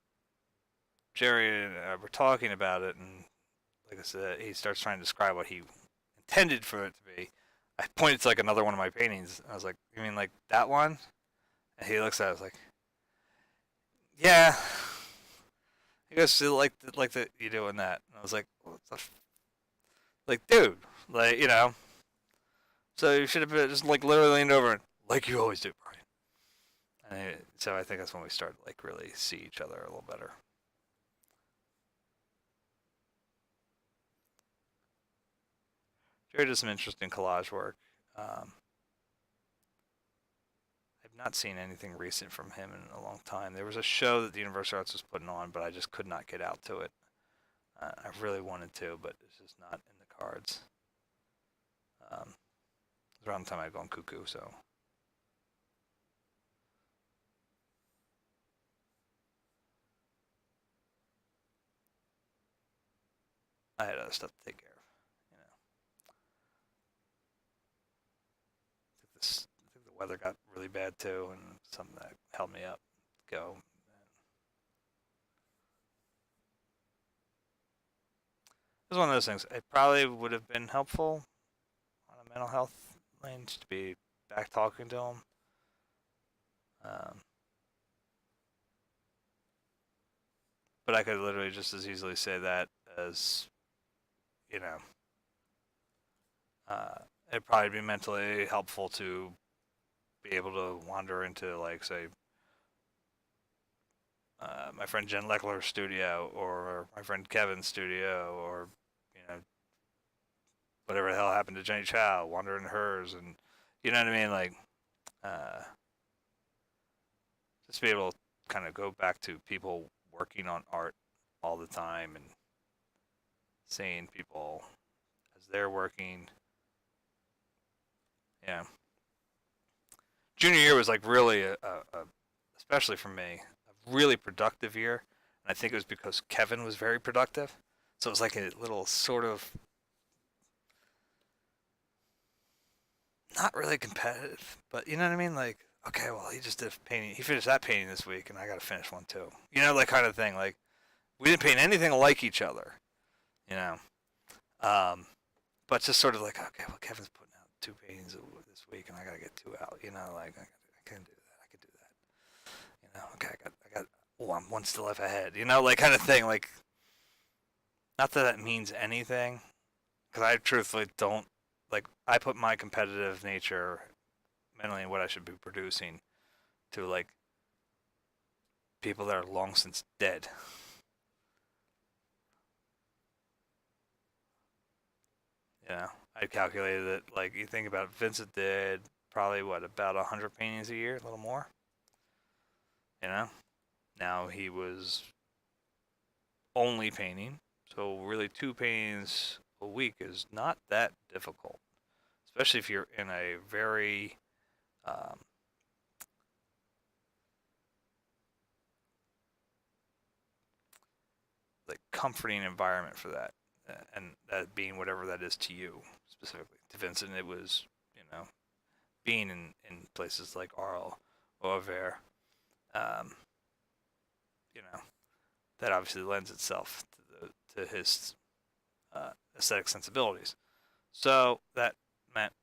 Jerry and I were talking about it, and like I said, he starts trying to describe what he intended for it to be, I pointed to like another one of my paintings. I was like, "You mean like that one?" And he looks at it, I was like, "Yeah." He goes, like that you doing that?" And I was like, "What the like, dude, like So you should have been just like literally leaned over and like you always do, Brian." And so I think that's when we started like really see each other a little better. Jerry does some interesting collage work. Um, I've not seen anything recent from him in a long time. There was a show that the Universal Arts was putting on, but I just could not get out to it. I really wanted to, but it's just not in the cards. It was around the time I'd gone cuckoo, so I had other stuff to take care of. You know, I think the weather got really bad too, and something that held me up. Go. It was one of those things. It probably would have been helpful on a mental health lane to be back talking to him. Um, But I could literally just as easily say that as, you know, it'd probably be mentally helpful to be able to wander into, like, say, my friend Jen Leckler's studio or my friend Kevin's studio or, you know, whatever the hell happened to Jenny Chow, wander into hers, and you know what I mean? Like, uh, just be able to kind of go back to people working on art all the time and seeing people as they're working. Yeah. Junior year was like really especially for me, a really productive year. And I think it was because Kevin was very productive. So it was like a little sort of not really competitive, but you know what I mean? Like, okay, well, he just did a painting. He finished that painting this week, and I got to finish one too. You know, like kind of thing. Like, we didn't paint anything like each other, you know. Um, but just sort of like, okay, well, Kevin's putting out 2 paintings this week, and I got to get 2 out. You know, like I can do that. I can do that. You know, okay, I got. Oh, I'm one step ahead. You know, like kind of thing. Like, not that that means anything, because I truthfully don't like. I put my competitive nature mentally in what I should be producing to like people that are long since dead. You know, I calculated it like you think about it, Vincent did probably what about 100 paintings a year, a little more. You know, now he was only painting, so really 2 paintings a week is not that difficult, especially if you're in a very um, like comforting environment for that, and that being whatever that is to you specifically. To Vincent, it was being in places like Arles or Auvers, um, you know, that obviously lends itself to his aesthetic sensibilities. So that meant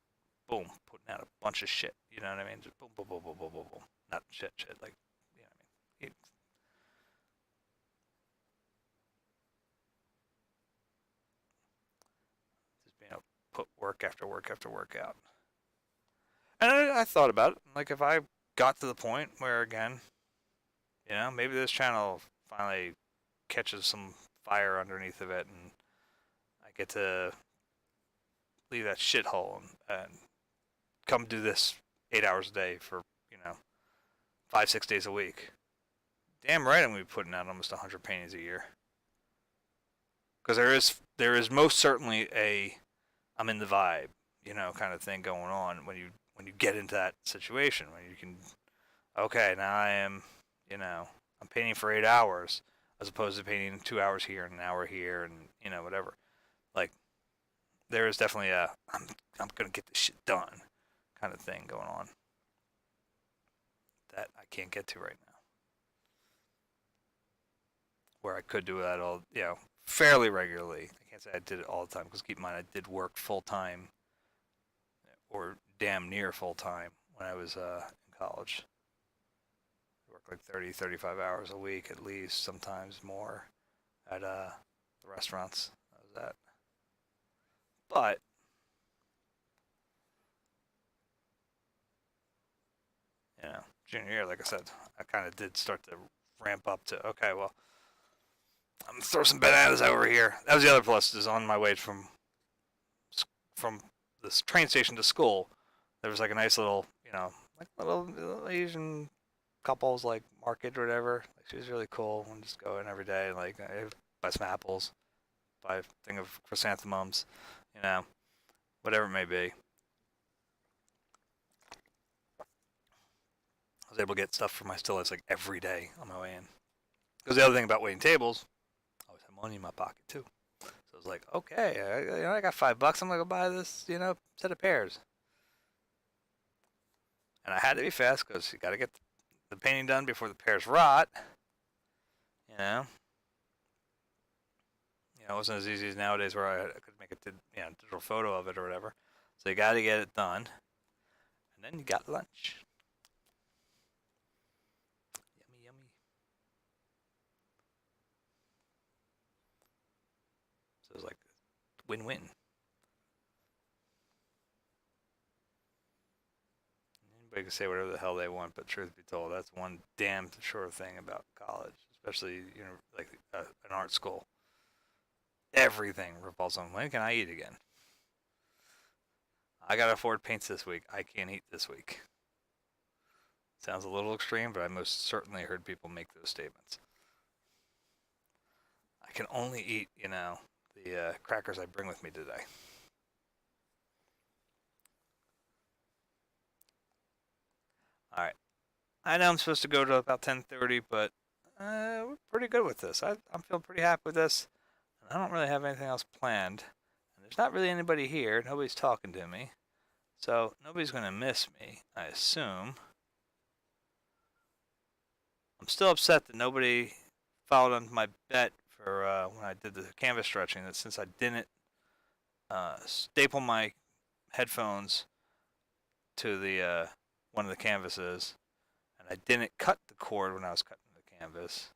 boom, putting out a bunch of shit. You know what I mean? Just boom, boom, boom, boom, boom, boom, boom. Not shit, like you know what I mean? Just put work after work after work out. And I thought about it. Like if I got to the point where again, maybe this channel finally catches some fire underneath of it, and I get to leave that shithole and come do this 8 hours a day for 5-6 days a week. Damn right, I'm gonna be putting out almost 100 paintings a year. Because there is most certainly a I'm in the vibe, kind of thing going on when you get into that situation when you can okay now I am I'm painting for 8 hours as opposed to painting 2 hours here and an hour here and whatever. Like there is definitely a I'm gonna get this shit done kind of thing going on that I can't get to right now. Where I could do that all fairly regularly. I can't say I did it all the time because keep in mind I did work full time or damn near full time when I was in college. I worked like 30, 35 hours a week at least, sometimes more at the restaurants. That was that. But junior year, like I said, I kind of did start to ramp up to okay, well, I'm gonna throw some bananas over here. That was the other plus. Is on my way from this train station to school. There was like a nice little, like little Asian couples like market or whatever. Like she was really cool. And just go in every day and like buy some apples, buy a thing of chrysanthemums, whatever it may be. I was able to get stuff for my still lives like every day on my way in. Because the other thing about waiting tables, I always have money in my pocket too. So I was like, okay, I got $5. I'm gonna go buy this, set of pears. And I had to be fast because you got to get the painting done before the pears rot. You know, it wasn't as easy as nowadays where I could make a digital photo of it or whatever. So you got to get it done, and then you got lunch. Yummy, yummy. Win-win. Anybody can say whatever the hell they want, but truth be told, that's one damn sure thing about college, especially like an art school. Everything revolves on when can I eat again. I gotta afford paints this week. I can't eat this week. Sounds a little extreme, but I most certainly heard people make those statements. I can only eat, the crackers I bring with me today. All right. I know I'm supposed to go to about 10:30, but we're pretty good with this. I'm feeling pretty happy with this. And I don't really have anything else planned. And there's not really anybody here. Nobody's talking to me. So nobody's going to miss me, I assume. I'm still upset that nobody followed on my bet for when I did the canvas stretching, that since I didn't staple my headphones to the one of the canvases, and I didn't cut the cord when I was cutting the canvas,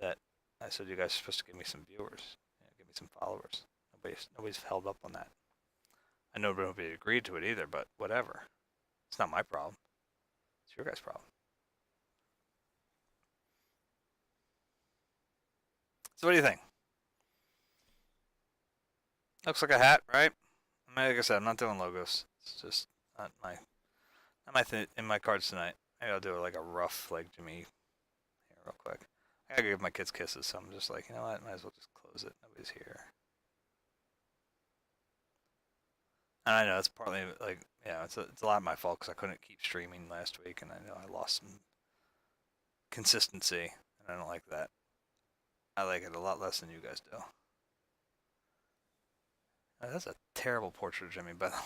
that I said you guys are supposed to give me some viewers, give me some followers. Nobody's held up on that. I know nobody agreed to it either, but whatever. It's not my problem. It's your guys' problem. So what do you think? Looks like a hat, right? I mean, like I said, I'm not doing logos. It's just not in my cards tonight. Maybe I'll do like a rough like Jimmy here real quick. I gotta give my kids kisses, so I'm just like, you know what? Might as well just close it. Nobody's here. And I know it's partly like, it's a lot of my fault because I couldn't keep streaming last week, and I know I lost some consistency, and I don't like that. I like it a lot less than you guys do. That's a terrible portrait of Jimmy, by the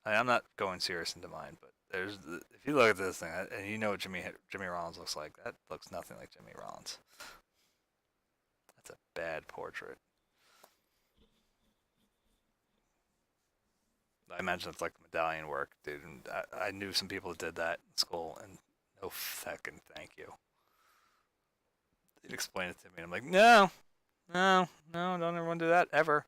way. I'm not going serious into mine, but if you look at this thing, and you know what Jimmy Rollins looks like, that looks nothing like Jimmy Rollins. That's a bad portrait. I imagine it's like medallion work, dude. And I knew some people that did that in school, and no fucking thank you. They'd explain it to me, and I'm like, no, don't ever want to do that ever.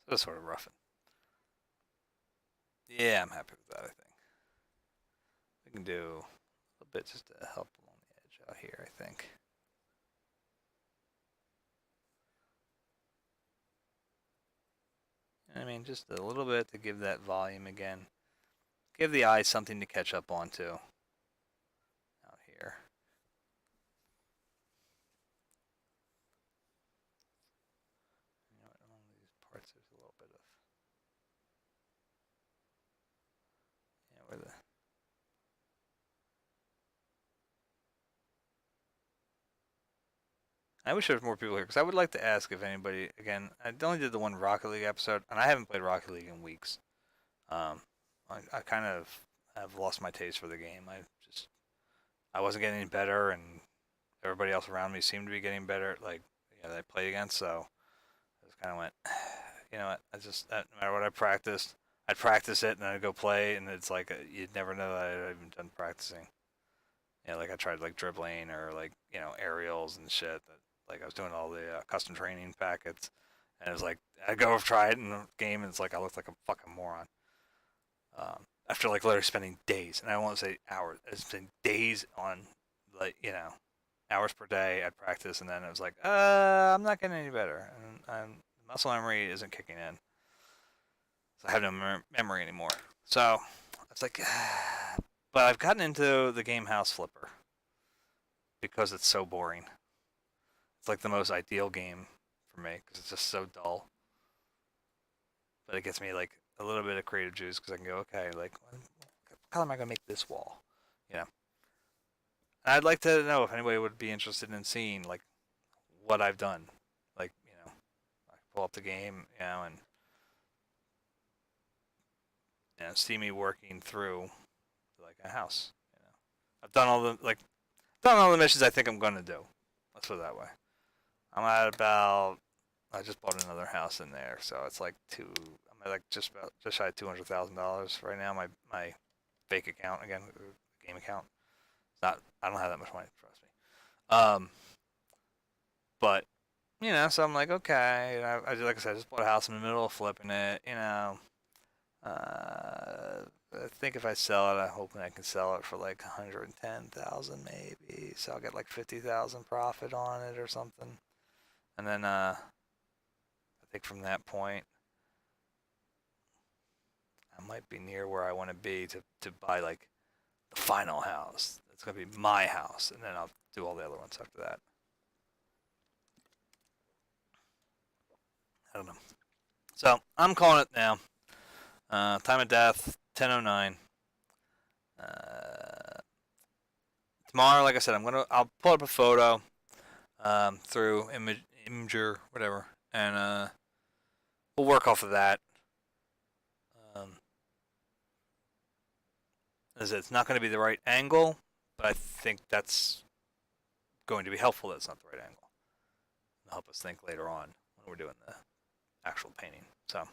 So it's sort of roughing. Yeah, I'm happy with that. I think we can do a little bit just to help along the edge out here. I think. I mean, just a little bit to give that volume again. Give the eye something to catch up onto out here. You know, among these parts, there's a little bit of where the I wish there was more people here because I would like to ask if anybody. Again, I only did the one Rocket League episode, and I haven't played Rocket League in weeks. I kind of have lost my taste for the game. I wasn't getting any better, and everybody else around me seemed to be getting better. Like that I played against, so I just kind of went, you know what? No matter what I'd practice it, and then I'd go play, and it's like you'd never know that I'd even done practicing. Like I tried like dribbling or like aerials and shit. Like I was doing all the custom training packets, and it was like I go try it in the game, and it's like I looked like a fucking moron. After like literally spending days, and I won't say hours, I spent days on like hours per day at practice, and then it was like I'm not getting any better, and muscle memory isn't kicking in, so I have no memory anymore. So it's like, but I've gotten into the game House Flipper because it's so boring. It's like the most ideal game for me because it's just so dull. But it gets me like a little bit of creative juice because I can go, okay, like, what color am I gonna make this wall? And I'd like to know if anybody would be interested in seeing like what I've done. Like, I pull up the game, and see me working through like a house. I've done all the missions I think I'm gonna do. Let's put it that way. I'm at about. I just bought another house in there, so it's like I'm at like just shy of $200,000 right now. My fake account again, game account. Not, I don't have that much money, trust me. But so I'm like, okay. Like I said, I just bought a house in the middle of flipping it. I think if I sell it, I'm hoping I can sell it for like 110,000 maybe. So I'll get like 50,000 profit on it or something. And then I think from that point, I might be near where I want to be to buy like the final house. It's gonna be my house, and then I'll do all the other ones after that. I don't know. So I'm calling it now. Time of death 10:09. Tomorrow, like I said, I'll pull up a photo through Imager, whatever, and we'll work off of that. As it's not going to be the right angle, but I think that's going to be helpful that it's not the right angle. It'll help us think later on when we're doing the actual painting. So,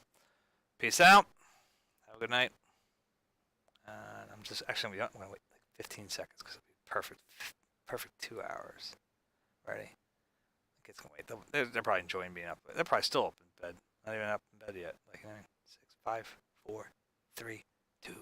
peace out. Have a good night. And I'm just actually I'm going to wait like 15 seconds because it'll be perfect 2 hours. Ready? Kids can wait. They're probably enjoying being up. They're probably still up in bed. Not even up in bed yet. Like 6, 5, 4, 3, 2.